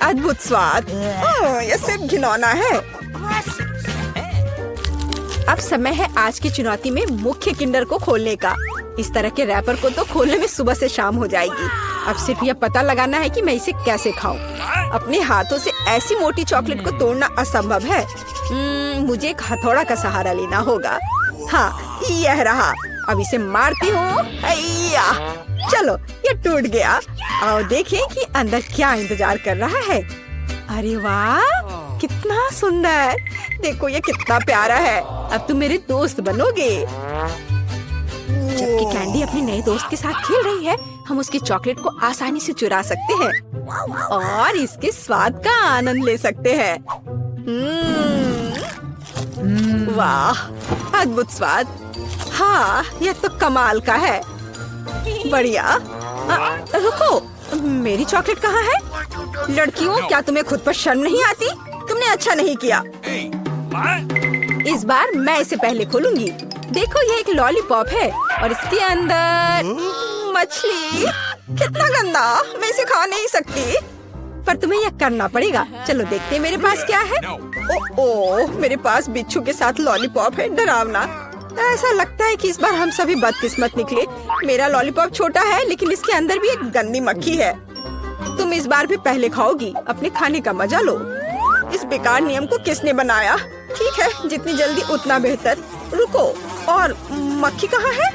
अद्भुत स्वाद। यह सिर्फ घिनौना है। अब समय है आज की चुनौती में मुख्य किंडर को खोलने का। इस तरह के रैपर को तो खोलने में सुबह से शाम हो जाएगी। अब सिर्फ यह पता लगाना है कि मैं इसे कैसे खाऊं। अपने हाथों से ऐसी मोटी चॉकलेट को तोड़ना असंभव है। मुझे एक हथौड़ा का सहारा लेना होगा। हाँ, यह रहा। अब इसे मारती हूँ। चलो, ये टूट गया। आओ देखें कि अंदर क्या इंतजार कर रहा है। अरे वाह, कितना सुंदर। देखो ये कितना प्यारा है। अब तुम मेरे दोस्त बनोगे। जबकि कैंडी अपने नए दोस्त के साथ खेल रही है, हम उसकी चॉकलेट को आसानी से चुरा सकते हैं और इसके स्वाद का आनंद ले सकते हैं। वाह, अद्भुत स्वाद। हाँ, यह तो कमाल का है। बढ़िया। रुको, मेरी चॉकलेट कहाँ है? लड़कियों, क्या तुम्हें खुद पर शर्म नहीं आती? तुमने अच्छा नहीं किया। इस बार मैं इसे पहले खोलूंगी। देखो, ये एक लॉलीपॉप है और इसके अंदर मछली। कितना गंदा, मैं इसे खा नहीं सकती। पर तुम्हें यह करना पड़ेगा। चलो देखते हैं मेरे पास क्या है। ओह, मेरे पास बिच्छू के साथ लॉलीपॉप है। डरावना। ऐसा लगता है कि इस बार हम सभी बदकिस्मत निकले। मेरा लॉलीपॉप छोटा है, लेकिन इसके अंदर भी एक गंदी मक्खी है। तुम इस बार भी पहले खाओगी। अपने खाने का मजा लो। इस बेकार नियम को किसने बनाया? ठीक है, जितनी जल्दी उतना बेहतर। रुको, और मक्खी कहाँ है?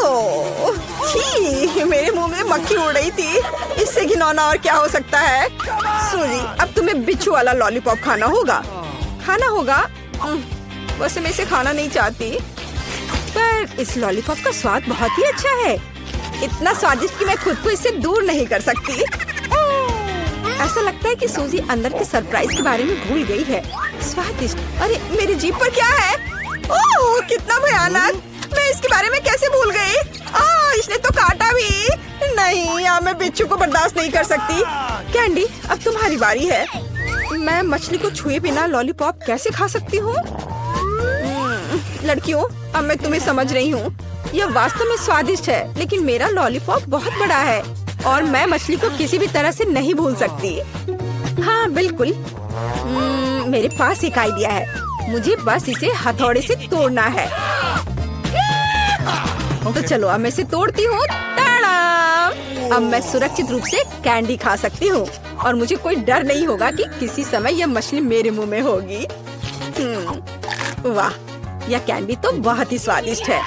ओह, छी, मेरे मुंह में मक्खी उड़ रही थी। इससे घिनौना और क्या हो सकता है? सूजी, अब तुम्हें बिच्छू वाला लॉलीपॉप खाना होगा। वैसे मैं इसे खाना नहीं चाहती, पर इस लॉलीपॉप का स्वाद बहुत ही अच्छा है। इतना स्वादिष्ट कि मैं खुद को इससे दूर नहीं कर सकती। ऐसा लगता है कि सूजी अंदर के सरप्राइज के बारे में भूल गई है। स्वादिष्ट। अरे मेरी जीभ पर क्या है? ओह, कितना भयानक। मैं इसके बारे में कैसे भूल गई? इसने तो काटा भी। नहीं, मैं बिच्छू को बर्दाश्त नहीं कर सकती। कैंडी, अब तुम्हारी बारी है। मैं मछली को छुए बिना लॉलीपॉप कैसे खा सकती हूँ? लड़कियों, अब मैं तुम्हें समझ रही हूँ। यह वास्तव में स्वादिष्ट है, लेकिन मेरा लॉलीपॉप बहुत बड़ा है और मैं मछली को किसी भी तरह से नहीं भूल सकती। हाँ बिल्कुल। मेरे पास एक आइडिया है। मुझे बस इसे हथौड़े से तोड़ना है। तो चलो, अब मैं इसे तोड़ती हूँ। अब मैं सुरक्षित रूप से कैंडी खा सकती हूँ और मुझे कोई डर नहीं होगा कि किसी समय यह मछली मेरे मुंह में होगी। वाह, यह कैंडी तो बहुत ही स्वादिष्ट है।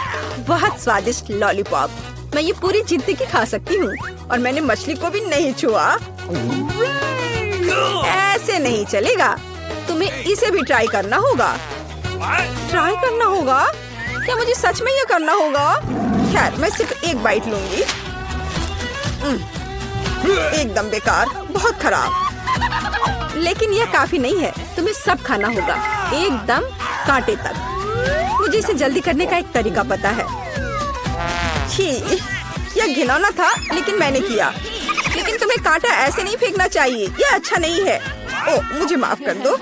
बहुत स्वादिष्ट लॉलीपॉप। मैं ये पूरी जिंदगी खा सकती हूँ और मैंने मछली को भी नहीं छुआ। ऐसे नहीं चलेगा। तुम्हें इसे भी ट्राई करना होगा। ट्राई करना होगा? क्या मुझे सच में ये करना होगा? खैर, मैं सिर्फ एक बाइट लूंगी। एकदम बेकार, बहुत खराब। लेकिन यह काफी नहीं है। तुम्हें सब खाना होगा, एकदम कांटे तक। मुझे इसे जल्दी करने का एक तरीका पता है। छी, यह घिनौना था, लेकिन मैंने किया। लेकिन तुम्हें कांटा ऐसे नहीं फेंकना चाहिए। यह अच्छा नहीं है। ओह, मुझे माफ कर दो।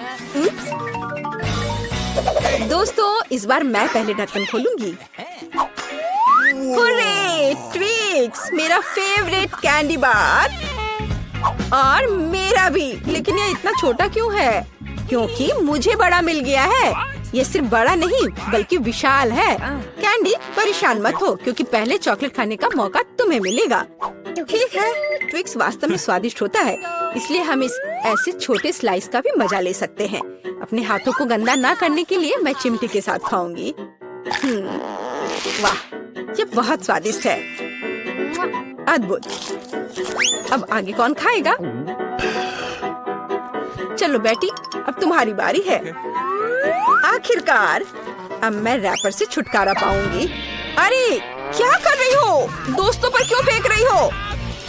दोस्तों, इस बार मैं पहले ढक्कन खोलूंगी। हुर्रे, ट्विक्स, मेरा फेवरेट कैंडी बार। और मेरा भी। लेकिन यह इतना छोटा क्यों है? क्योंकि मुझे बड़ा मिल गया है। ये सिर्फ बड़ा नहीं, बल्कि विशाल है। कैंडी, परेशान मत हो, क्योंकि पहले चॉकलेट खाने का मौका तुम्हें मिलेगा। ठीक है, ट्विक्स वास्तव में स्वादिष्ट होता है, इसलिए हम इस ऐसे छोटे स्लाइस का भी मजा ले सकते हैं। अपने हाथों को गंदा ना करने के लिए मैं चिमटी के साथ खाऊंगी। वाह, ये बहुत स्वादिष्ट है। अद्भुत। अब आगे कौन खाएगा? चलो बेटी, अब तुम्हारी बारी है। आखिरकार, अब मैं रैपर से छुटकारा पाऊंगी। अरे, क्या कर रही हो? दोस्तों पर क्यों फेंक रही हो?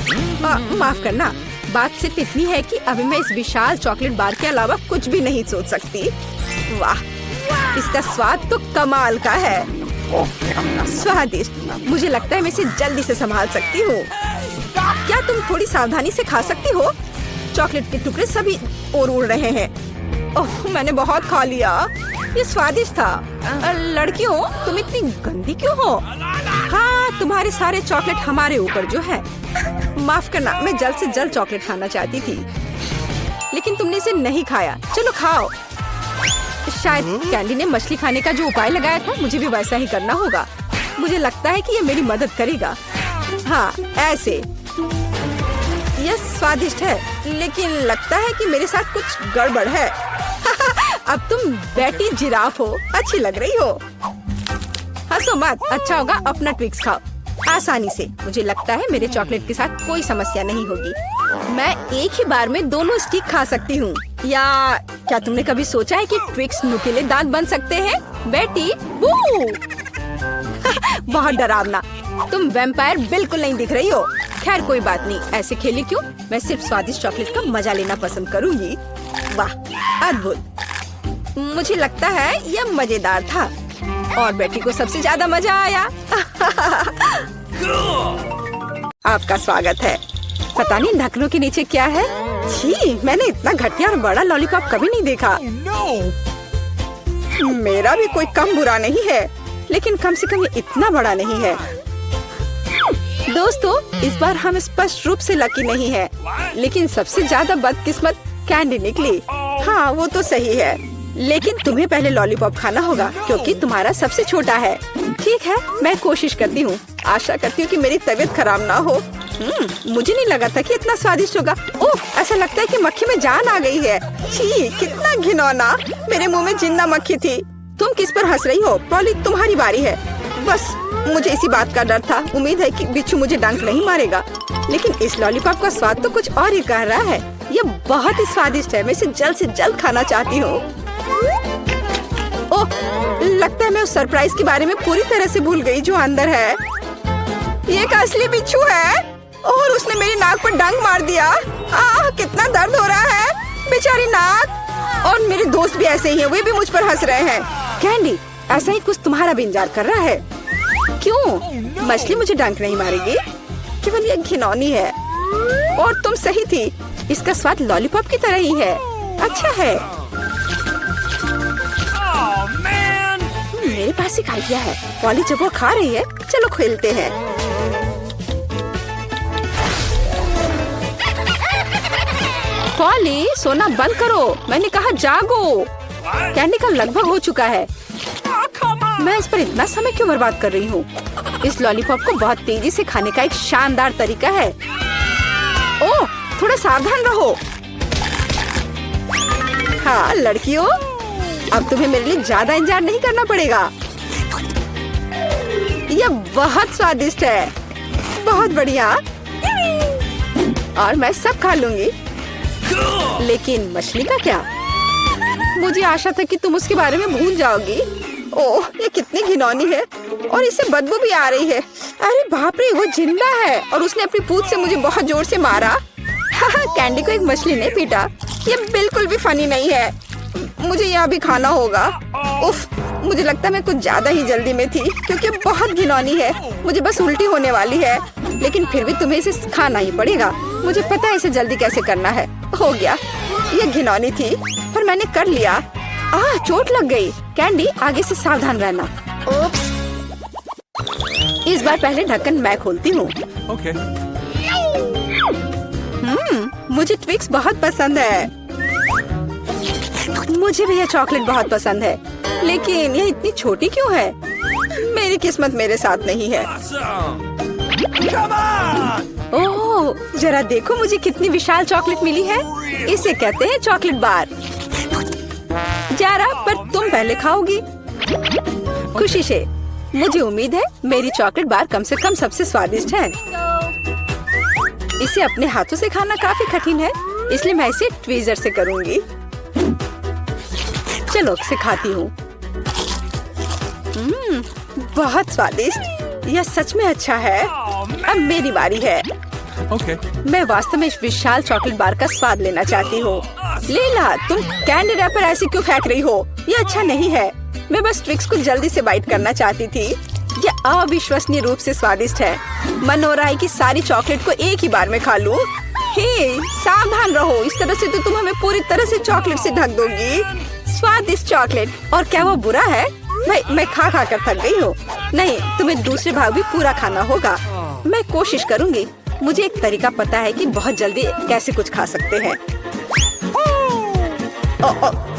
माफ करना, बात सिर्फ इतनी है कि अभी मैं इस विशाल चॉकलेट बार के अलावा कुछ भी नहीं सोच सकती। वाह, इसका स्वाद तो कमाल का है, स्वादिष्ट। मुझे लगता है मैं इसे जल्दी से संभाल सकती हूँ। क्या तुम थोड़ी सावधानी से खा सकती हो? चॉकलेट के टुकड़े सभी और उड़ रहे हैं। ओह, मैंने बहुत खा लिया। ये स्वादिष्ट था। लड़कियों, तुम इतनी गंदी क्यों हो? हाँ, तुम्हारे सारे चॉकलेट हमारे ऊपर जो है। माफ करना, मैं जल्द से जल्द चॉकलेट खाना चाहती थी, लेकिन तुमने इसे नहीं खाया। चलो खाओ। शायद कैंडी ने मछली खाने का जो उपाय लगाया था, मुझे भी वैसा ही करना होगा। मुझे लगता है कि ये मेरी मदद करेगा। हाँ, ऐसे। यह स्वादिष्ट है, लेकिन लगता है कि मेरे साथ कुछ गड़बड़ है। अब तुम बैटी जिराफ हो, अच्छी लग रही हो। हंसो मत, अच्छा होगा अपना ट्विक्स खाओ आसानी से। मुझे लगता है मेरे चॉकलेट के साथ कोई समस्या नहीं होगी। मैं एक ही बार में दोनों स्टिक खा सकती हूँ। या क्या तुमने कभी सोचा है कि ट्विक्स नुकीले दांत बन सकते हैं? बेटी, बू। बहुत डरावना। तुम वैम्पायर बिल्कुल नहीं दिख रही हो। खैर कोई बात नहीं, ऐसे खेली क्यों? मैं सिर्फ स्वादिष्ट चॉकलेट का मजा लेना पसंद करूंगी। वाह, अद्भुत। मुझे लगता है यह मजेदार था और बेटी को सबसे ज्यादा मजा आया। आपका स्वागत है। पता नहीं ढक्कनों के नीचे क्या है। छी, मैंने इतना घटिया और बड़ा लॉलीपॉप कभी नहीं देखा। मेरा भी कोई कम बुरा नहीं है, लेकिन कम से कम ये इतना बड़ा नहीं है। दोस्तों, इस बार हम स्पष्ट रूप से लकी नहीं है, लेकिन सबसे ज्यादा बदकिस्मत कैंडी निकली। हाँ, वो तो सही है, लेकिन तुम्हें पहले लॉलीपॉप खाना होगा क्योंकि तुम्हारा सबसे छोटा है। ठीक है, मैं कोशिश करती हूँ। आशा करती हूँ कि मेरी तबीयत खराब ना हो। मुझे नहीं लगा था कि इतना स्वादिष्ट होगा। ओह, ऐसा लगता है कि मक्खी में जान आ गई है। छी, कितना घिनौना। मेरे मुंह में जिंदा मक्खी थी। तुम किस पर हंस रही हो? पॉली, तुम्हारी बारी है। बस मुझे इसी बात का डर था। उम्मीद है कि बिच्छू मुझे डंक नहीं मारेगा, लेकिन इस लॉलीपॉप का स्वाद तो कुछ और ही कह रहा है। ये बहुत ही स्वादिष्ट है। मैं इसे जल्द से जल्द खाना चाहती हूँ। ओह, लगता है मैं उस सरप्राइज के बारे में पूरी तरह से भूल गई जो अंदर है। ये एक असली बिच्छू है और उसने मेरी नाक पर डंक मार दिया। कितना दर्द हो रहा है, बेचारी नाक। और मेरे दोस्त भी ऐसे ही हैं, वे भी मुझ पर हंस रहे हैं। कैंडी, ऐसा ही कुछ तुम्हारा भी इंतजार कर रहा है। क्यों? मछली मुझे डंक नहीं मारेगी, केवल ये घिनौनी है। और तुम सही थी, इसका स्वाद लॉलीपॉप की तरह ही है। अच्छा है। मेरे पास एक आइडिया है। पॉली जब वो खा रही है, चलो खेलते हैं। पॉली, सोना बंद करो, मैंने कहा जागो। कैंडी का लगभग हो चुका है। मैं इस पर इतना समय क्यों बर्बाद कर रही हूँ? इस लॉलीपॉप को बहुत तेजी से खाने का एक शानदार तरीका है। ओह, थोड़ा सावधान रहो। हाँ लड़कियों, अब तुम्हें मेरे लिए ज्यादा इंतजार नहीं करना पड़ेगा। यह बहुत स्वादिष्ट है, बहुत बढ़िया। और मैं सब खा लूंगी। लेकिन मछली का क्या? मुझे आशा था कि तुम उसके बारे में भूल जाओगी। ओह, ये कितनी घिनौनी है और इससे बदबू भी आ रही है। अरे बाप रे, वो जिंदा है और उसने अपनी पूंछ से मुझे बहुत जोर से मारा। कैंडी को एक मछली ने पीटा। ये बिल्कुल भी फनी नहीं है। मुझे यह भी खाना होगा। उफ, मुझे लगता है मैं कुछ ज्यादा ही जल्दी में थी क्योंकि बहुत घिनौनी है। मुझे बस उल्टी होने वाली है, लेकिन फिर भी तुम्हें इसे खाना ही पड़ेगा। मुझे पता है इसे जल्दी कैसे करना है। हो गया, ये घिनौनी थी पर मैंने कर लिया। चोट लग गई। कैंडी, आगे से सावधान रहना। Oops. इस बार पहले ढक्कन मैं खोलती हूँ। Okay. मुझे ट्विक्स बहुत पसंद है। मुझे भी यह चॉकलेट बहुत पसंद है, लेकिन यह इतनी छोटी क्यों है? मेरी किस्मत मेरे साथ नहीं है। Come on! ओह, जरा देखो मुझे कितनी विशाल चॉकलेट मिली है। इसे कहते हैं चॉकलेट बार। जरा, पर तुम पहले खाओगी। खुशी से। मुझे उम्मीद है मेरी चॉकलेट बार कम से कम सबसे स्वादिष्ट है। इसे अपने हाथों से खाना काफी कठिन है, इसलिए मैं इसे ट्वीजर से करूंगी। चलो इसे खाती हूँ। बहुत स्वादिष्ट। यह सच में अच्छा है। अब मेरी बारी है। Okay. मैं वास्तव में इस विशाल चॉकलेट बार का स्वाद लेना चाहती हूँ। लीला, तुम कैंडी रैपर ऐसे क्यों फेंक रही हो? ये अच्छा नहीं है। मैं बस ट्विक्स को जल्दी से बाइट करना चाहती थी। ये अविश्वसनीय रूप से स्वादिष्ट है। मन हो रहा है कि सारी चॉकलेट को एक ही बार में खा लूं। हे, सावधान रहो, इस तरह से तो तुम हमें पूरी तरह से चॉकलेट से ढक दोगी। स्वादिष्ट चॉकलेट, और क्या वो बुरा है? मैं खा खा कर थक गई हूँ। नहीं, तुम्हें दूसरे भाग भी पूरा खाना होगा। मैं कोशिश करूँगी। मुझे एक तरीका पता है कि बहुत जल्दी कैसे कुछ खा सकते हैं।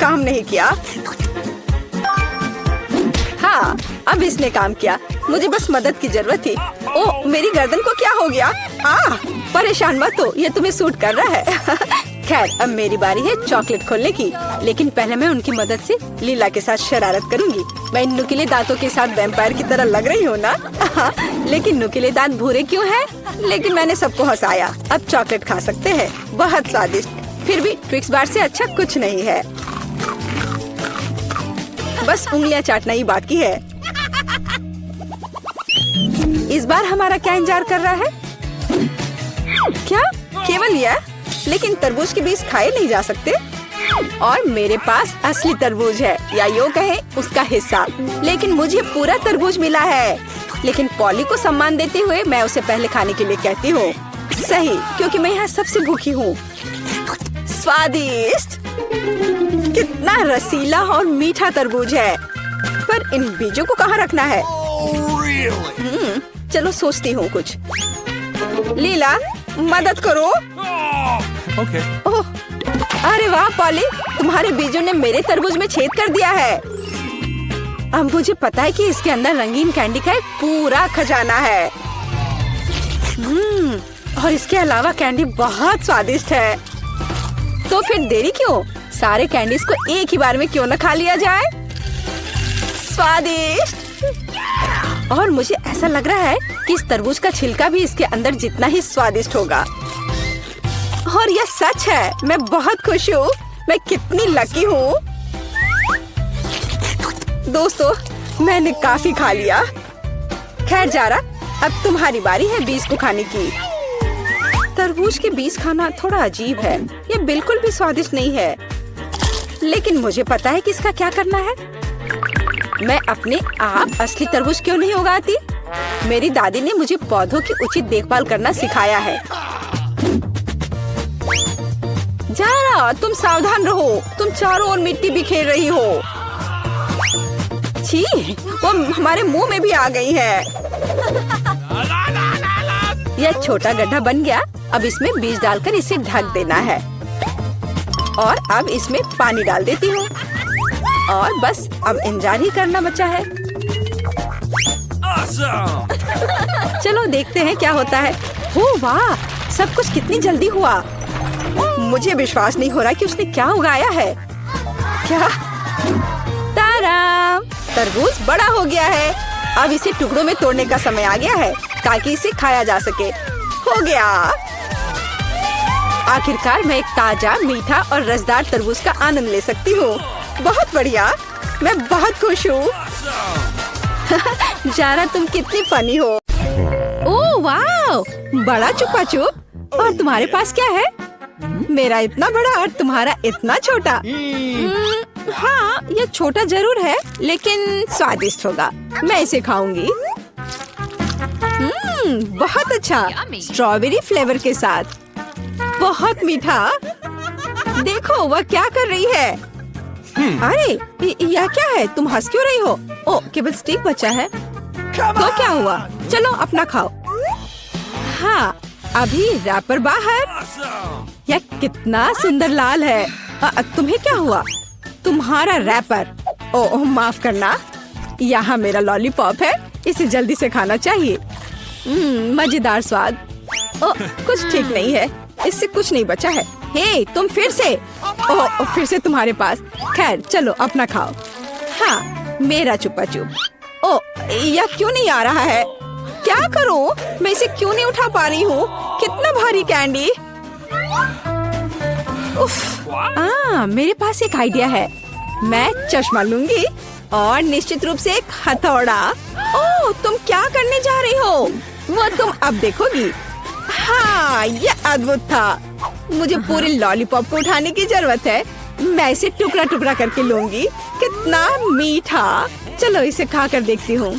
काम नहीं किया। हाँ, अब इसने काम किया। मुझे बस मदद की जरूरत थी। ओह, मेरी गर्दन को क्या हो गया? परेशान मत हो, ये तुम्हें सूट कर रहा है। खैर, अब मेरी बारी है चॉकलेट खोलने की। लेकिन पहले मैं उनकी मदद से लीला के साथ शरारत करूंगी। मैं इन नुकीले दांतों के साथ वैम्पायर की तरह लग रही हूँ ना? लेकिन नुकीले दांत भूरे क्यों हैं? लेकिन मैंने सबको हंसाया। अब चॉकलेट खा सकते हैं। बहुत स्वादिष्ट। फिर भी ट्विक्स बार से अच्छा कुछ नहीं है। बस उंगलियां चाटना ही बाकी है। इस बार हमारा क्या इंतजार कर रहा है? क्या केवल यह? लेकिन तरबूज के बीज खाए नहीं जा सकते। और मेरे पास असली तरबूज है, या यूं कहें उसका हिस्सा। लेकिन मुझे पूरा तरबूज मिला है। लेकिन पॉली को सम्मान देते हुए मैं उसे पहले खाने के लिए कहती हूँ। सही, क्योंकि मैं यहाँ सबसे भूखी हूँ। स्वादिष्ट, कितना रसीला और मीठा तरबूज है। पर इन बीजों को कहाँ रखना है? Really? चलो सोचती हूँ कुछ। लीला, मदद करो। Okay. ओह, अरे वाह पॉली, तुम्हारे बीजों ने मेरे तरबूज में छेद कर दिया है। अब मुझे पता है कि इसके अंदर रंगीन कैंडी का एक पूरा खजाना है। और इसके अलावा कैंडी बहुत स्वादिष्ट है। तो फिर देरी क्यों? सारे कैंडीज को एक ही बार में क्यों न खा लिया जाए? स्वादिष्ट। और मुझे ऐसा लग रहा है कि इस तरबूज का छिलका भी इसके अंदर जितना ही स्वादिष्ट होगा। और यह सच है। मैं बहुत खुश हूँ। मैं कितनी लकी हूँ। दोस्तों, मैंने काफी खा लिया। खैर जारा, अब तुम्हारी बारी है बीज को खाने की। तरबूज के बीज खाना थोड़ा अजीब है। ये बिल्कुल भी स्वादिष्ट नहीं है। लेकिन मुझे पता है कि इसका क्या करना है। मैं अपने आप असली तरबूज क्यों नहीं उगाती? मेरी दादी ने मुझे पौधों की उचित देखभाल करना सिखाया है। जारा, तुम सावधान रहो। तुम चारों ओर मिट्टी बिखेर रही हो। छी, वो हमारे मुंह में भी आ गई है। यह छोटा गड्ढा बन गया। अब इसमें बीज डालकर इसे ढक देना है। और अब इसमें पानी डाल देती हूँ। और बस अब इंतजार ही करना बचा है। Awesome. चलो देखते हैं क्या होता है। ओह वाह, सब कुछ कितनी जल्दी हुआ। मुझे विश्वास नहीं हो रहा कि उसने क्या उगाया है। क्या? ताराम, तरबूज बड़ा हो गया है। अब इसे टुकड़ों में तोड़ने का समय आ गया है ताकि इसे खाया जा सके। हो गया। आखिरकार मैं एक ताजा, मीठा और रसदार तरबूज का आनंद ले सकती हूँ। बहुत बढ़िया। मैं बहुत खुश हूँ। जारा, तुम कितनी फनी हो। ओह वाह, बड़ा चुपा चुप। और तुम्हारे पास क्या है? मेरा इतना बड़ा और तुम्हारा इतना छोटा। हाँ, ये छोटा जरूर है लेकिन स्वादिष्ट होगा। मैं इसे खाऊंगी। बहुत अच्छा, स्ट्रॉबेरी फ्लेवर के साथ। बहुत मीठा। देखो वह क्या कर रही है। अरे यह क्या है? तुम हंस क्यों रही हो? ओ, केवल स्टिक बचा है। तो क्या हुआ? चलो अपना खाओ। हाँ, अभी रैपर बाहर। Awesome. यह कितना सुंदर लाल है। तुम्हें क्या हुआ? तुम्हारा रैपर। ओह माफ करना, यहाँ मेरा लॉलीपॉप है। इसे जल्दी से खाना चाहिए। मजेदार स्वाद। ओह, कुछ ठीक नहीं है। इससे कुछ नहीं बचा है। हे, तुम फिर से। ओह, फिर से तुम्हारे पास। खैर चलो अपना खाओ। हाँ, मेरा चुपा चुप। ओह, यह क्यों नहीं आ रहा है? क्या करूं? मैं इसे क्यों नहीं उठा पा रही हूँ? कितना भारी कैंडी। उफ, मेरे पास एक आइडिया है। मैं चश्मा लूंगी और निश्चित रूप से एक हथौड़ा। ओह, तुम क्या करने जा रही हो? वो तुम अब देखोगी। हाँ, ये अद्भुत था। मुझे पूरे लॉलीपॉप को उठाने की जरूरत है। मैं इसे टुकड़ा टुकड़ा करके लूंगी। कितना मीठा। चलो इसे खा कर देखती हूँ।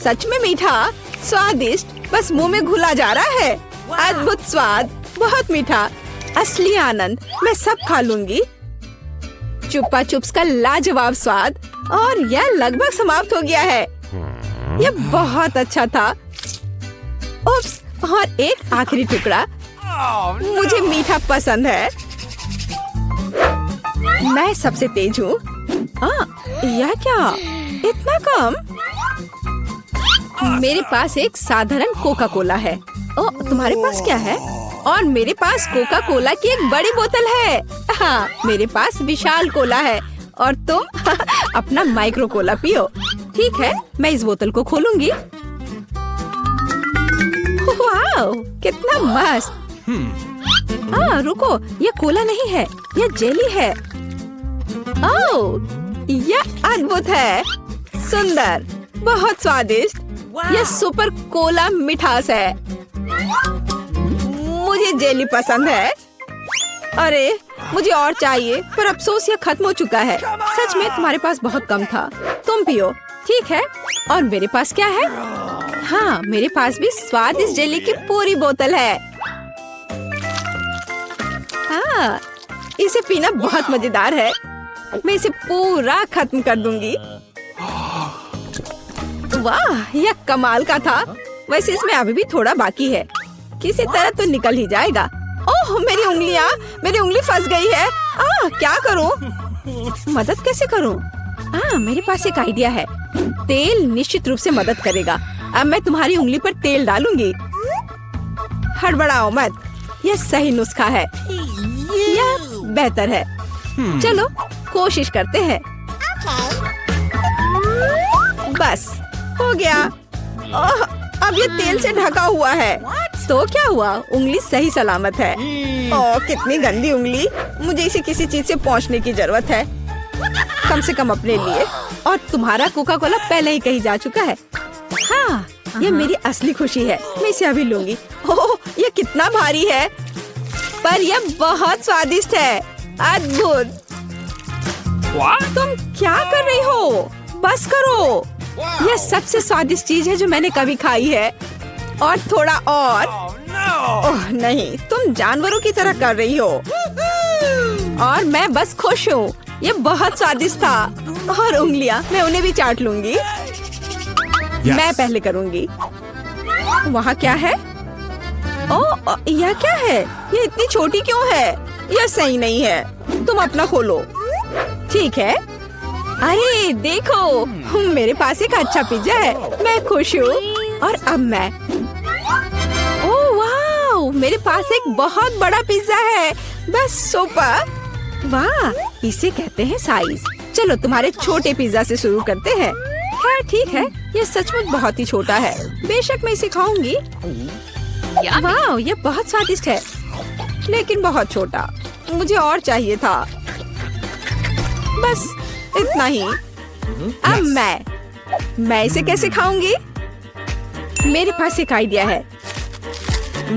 सच में मीठा, स्वादिष्ट, बस मुंह में घुला जा रहा है। अद्भुत स्वाद, बहुत मीठा, असली आनंद। मैं सब खा लूंगी। चुप्पा चुप्स का लाजवाब स्वाद, और यह लगभग समाप्त हो गया है। यह बहुत अच्छा था। उप्स, और एक आखिरी टुकड़ा। मुझे मीठा पसंद है। मैं सबसे तेज हूँ। यह क्या, इतना कम? मेरे पास एक साधारण कोका कोला है। ओ, तुम्हारे पास क्या है? और मेरे पास कोका कोला की एक बड़ी बोतल है। हाँ, मेरे पास विशाल कोला है, और तुम अपना माइक्रो कोला पियो। ठीक है, मैं इस बोतल को खोलूंगी। वाह, कितना मस्त। रुको, ये कोला नहीं है, ये जेली है। ओह, यह अद्भुत है, सुंदर, बहुत स्वादिष्ट। यह सुपर कोला मिठास है। मुझे जेली पसंद है। अरे, मुझे और चाहिए, पर अफसोस यह खत्म हो चुका है। सच में तुम्हारे पास बहुत कम था। तुम पियो। ठीक है, और मेरे पास क्या है? हाँ, मेरे पास भी स्वादिष्ट जेली की पूरी बोतल है। हाँ, इसे पीना बहुत मजेदार है। मैं इसे पूरा खत्म कर दूंगी। वाह, यह कमाल का था। वैसे इसमें अभी भी थोड़ा बाकी है। किसी तरह तो निकल ही जाएगा। ओह, मेरी उंगली फंस गई है। क्या करूं? मदद कैसे करूं? मेरे पास एक आइडिया है। तेल निश्चित रूप से मदद करेगा। अब मैं तुम्हारी उंगली पर तेल डालूंगी। हड़बड़ाओ मत, यह सही नुस्खा है। यह बेहतर है। चलो कोशिश करते हैं। बस हो गया। अब ये तेल से ढका हुआ है। तो क्या हुआ? उंगली सही सलामत है। ओह, कितनी गंदी उंगली। मुझे इसे किसी चीज से पोंछने की जरूरत है, कम से कम अपने लिए। और तुम्हारा कोका कोला पहले ही कहीं जा चुका है। हाँ, ये मेरी असली खुशी है। मैं इसे अभी लूंगी। ओह, ये कितना भारी है, पर यह बहुत स्वादिष्ट है। अद्भुत। तुम क्या कर रही हो? बस करो। यह सबसे स्वादिष्ट चीज है जो मैंने कभी खाई है। और थोड़ा और। ओह नहीं, तुम जानवरों की तरह कर रही हो। और मैं बस खुश हूँ। ये बहुत स्वादिष्ट था। और उंगलियां, मैं उन्हें भी चाट लूंगी। मैं पहले करूंगी। वहाँ क्या है? ओह, यह क्या है? ये इतनी छोटी क्यों है? यह सही नहीं है। तुम अपना खोलो। ठीक है। अरे देखो, मेरे पास एक अच्छा पिज्जा है। मैं खुश हूँ। और अब मैं, ओह वाह, मेरे पास एक बहुत बड़ा पिज्जा है। बस सुपर। वाह, इसे कहते हैं साइज। चलो तुम्हारे छोटे पिज्जा से शुरू करते हैं। खैर ठीक है, ये सचमुच बहुत ही छोटा है। बेशक मैं इसे खाऊंगी। वाह, ये बहुत स्वादिष्ट है, लेकिन बहुत छोटा। मुझे और चाहिए था। बस इतना ही। अब मैं इसे कैसे खाऊंगी? मेरे पास एक आइडिया है।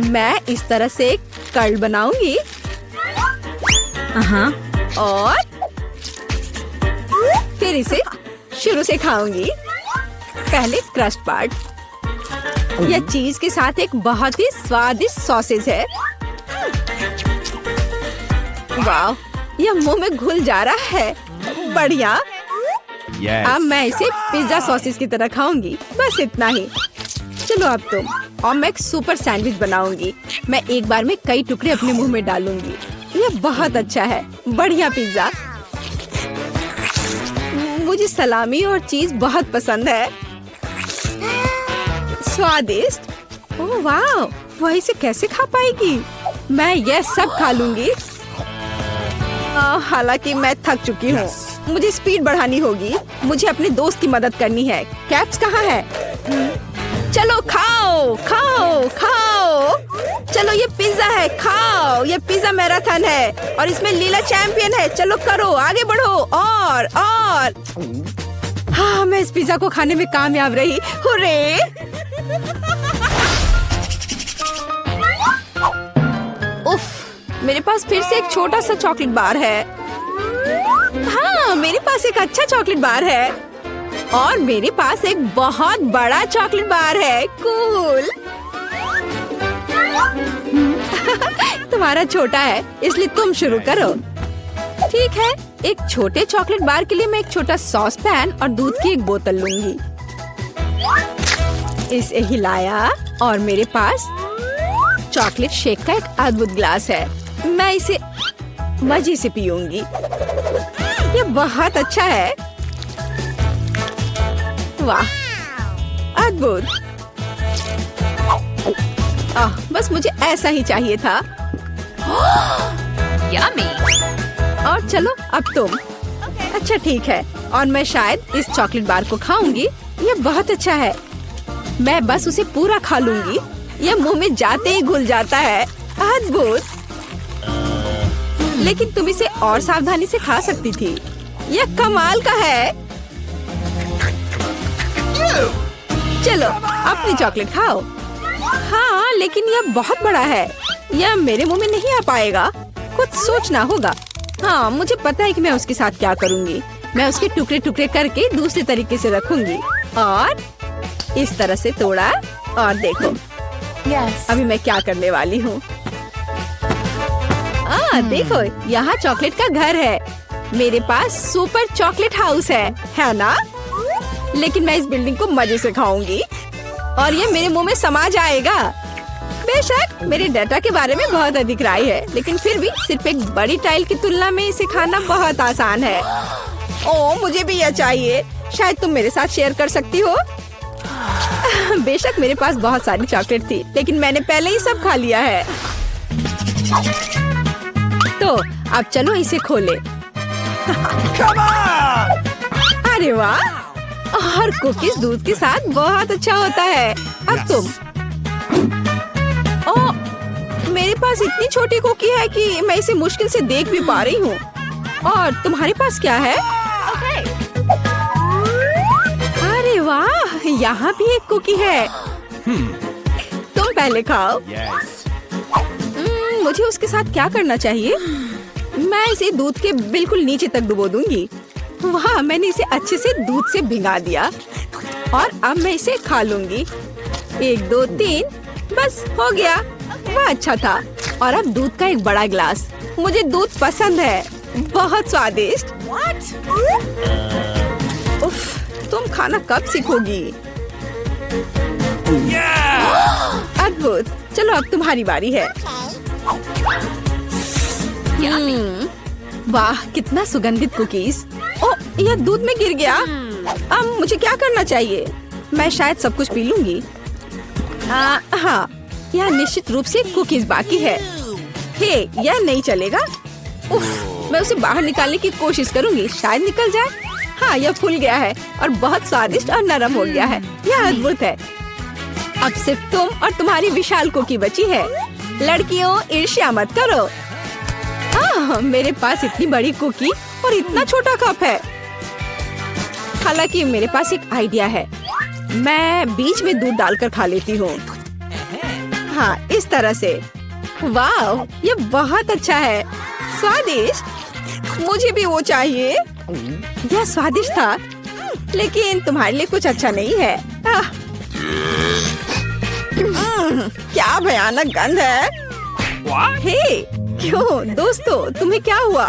मैं इस तरह से एक कर्ल बनाऊंगी। और फिर इसे शुरू से खाऊंगी। पहले क्रस्ट पार्ट। यह चीज के साथ एक बहुत ही स्वादिष्ट सॉसेज है। वाह, यह मुंह में घुल जा रहा है। बढ़िया। अब मैं इसे पिज्जा सॉसेज की तरह खाऊंगी। बस इतना ही। चलो अब तुम। और मैं एक सुपर सैंडविच बनाऊंगी। मैं एक बार में कई टुकड़े अपने मुंह में डालूंगी। यह बहुत अच्छा है। बढ़िया पिज्जा। मुझे सलामी और चीज बहुत पसंद है। स्वादिष्ट। ओह वाह, वह इसे कैसे खा पाएगी? मैं यह सब खा लूंगी। हालांकि मैं थक चुकी हूँ। मुझे स्पीड बढ़ानी होगी। मुझे अपने दोस्त की मदद करनी है। कैप्स कहाँ है? चलो खाओ खाओ खाओ। चलो ये पिज्जा है, खाओ। ये पिज्जा मैराथन है और इसमें लीला चैंपियन है। चलो करो, आगे बढ़ो। और हाँ, मैं इस पिज्जा को खाने में कामयाब रही। हुर्रे! मेरे पास फिर से एक छोटा सा चॉकलेट बार है। हाँ, मेरे पास एक अच्छा चॉकलेट बार है और मेरे पास एक बहुत बड़ा चॉकलेट बार है। कूल। तुम्हारा छोटा है इसलिए तुम शुरू करो। ठीक है, एक छोटे चॉकलेट बार के लिए मैं एक छोटा सॉस पैन और दूध की एक बोतल लूंगी। इसे हिलाया और मेरे पास चॉकलेट शेक का एक अद्भुत ग्लास है। मैं इसे मजे से पीऊंगी। ये बहुत अच्छा है। वाह, अद्भुत। बस मुझे ऐसा ही चाहिए था। Yummy. और चलो अब तुम। अच्छा ठीक है, और मैं शायद इस चॉकलेट बार को खाऊंगी। ये बहुत अच्छा है। मैं बस उसे पूरा खा लूंगी। ये मुंह में जाते ही घुल जाता है। अद्भुत। लेकिन तुम इसे और सावधानी से खा सकती थी। यह कमाल का है। चलो अपनी चॉकलेट खाओ। हाँ, लेकिन यह बहुत बड़ा है। यह मेरे मुंह में नहीं आ पाएगा। कुछ सोचना होगा। हाँ, मुझे पता है कि मैं उसके साथ क्या करूँगी। मैं उसके टुकड़े टुकड़े करके दूसरे तरीके से रखूंगी और इस तरह से तोड़ा। और देखो अभी मैं क्या करने वाली हूँ। देखो, यहाँ चॉकलेट का घर है। मेरे पास सुपर चॉकलेट हाउस है ना? लेकिन मैं इस बिल्डिंग को मजे से खाऊंगी और ये मेरे मुंह में समा जाएगा। बेशक मेरे डाटा के बारे में बहुत अधिक राय है, लेकिन फिर भी सिर्फ एक बड़ी टाइल की तुलना में इसे खाना बहुत आसान है। ओह, मुझे भी यह चाहिए। शायद तुम मेरे साथ शेयर कर सकती हो। बेशक मेरे पास बहुत सारी चॉकलेट थी, लेकिन मैंने पहले ही सब खा लिया है। तो अब चलो इसे खोले। Come on! अरे वाह, और कुकीज दूध के साथ बहुत अच्छा होता है। अब तुम। ओह, मेरे पास इतनी छोटी कुकी है कि मैं इसे मुश्किल से देख भी पा रही हूँ। और तुम्हारे पास क्या है? अरे वाह, यहाँ भी एक कुकी है। तुम पहले खाओ। Yes. मुझे उसके साथ क्या करना चाहिए? मैं इसे दूध के बिल्कुल नीचे तक डुबो दूंगी। वाह, मैंने इसे अच्छे से दूध से भिगा दिया और अब मैं इसे खा लूंगी। 1 2 3, बस हो गया। वह अच्छा था। और अब दूध का एक बड़ा गिलास। मुझे दूध पसंद है, बहुत स्वादिष्ट। उफ, तुम खाना कब सीखोगी? Yeah! अद्भुत। चलो अब तुम्हारी बारी है। वाह, कितना सुगंधित कुकीज। ओह, यह दूध में गिर गया। अब मुझे क्या करना चाहिए? मैं शायद सब कुछ पी लूंगी। हाँ, यह निश्चित रूप से कुकीज बाकी है। हे, यह नहीं चलेगा। उफ, मैं उसे बाहर निकालने की कोशिश करूंगी, शायद निकल जाए। हाँ, यह फूल गया है और बहुत स्वादिष्ट और नरम हो गया है। यह अद्भुत है। अब सिर्फ तुम और तुम्हारी विशाल कुकी बची है। लड़कियों, ईर्ष्या मत करो। मेरे पास इतनी बड़ी कुकी और इतना छोटा कप है। हालांकि मेरे पास एक आइडिया है। मैं बीच में दूध डालकर खा लेती हूँ। हाँ, इस तरह से। वाह, ये बहुत अच्छा है। स्वादिष्ट। मुझे भी वो चाहिए। यह स्वादिष्ट था, लेकिन तुम्हारे लिए कुछ अच्छा नहीं है। क्या भयानक गंध है। What? हे, क्यों दोस्तों, तुम्हें क्या हुआ?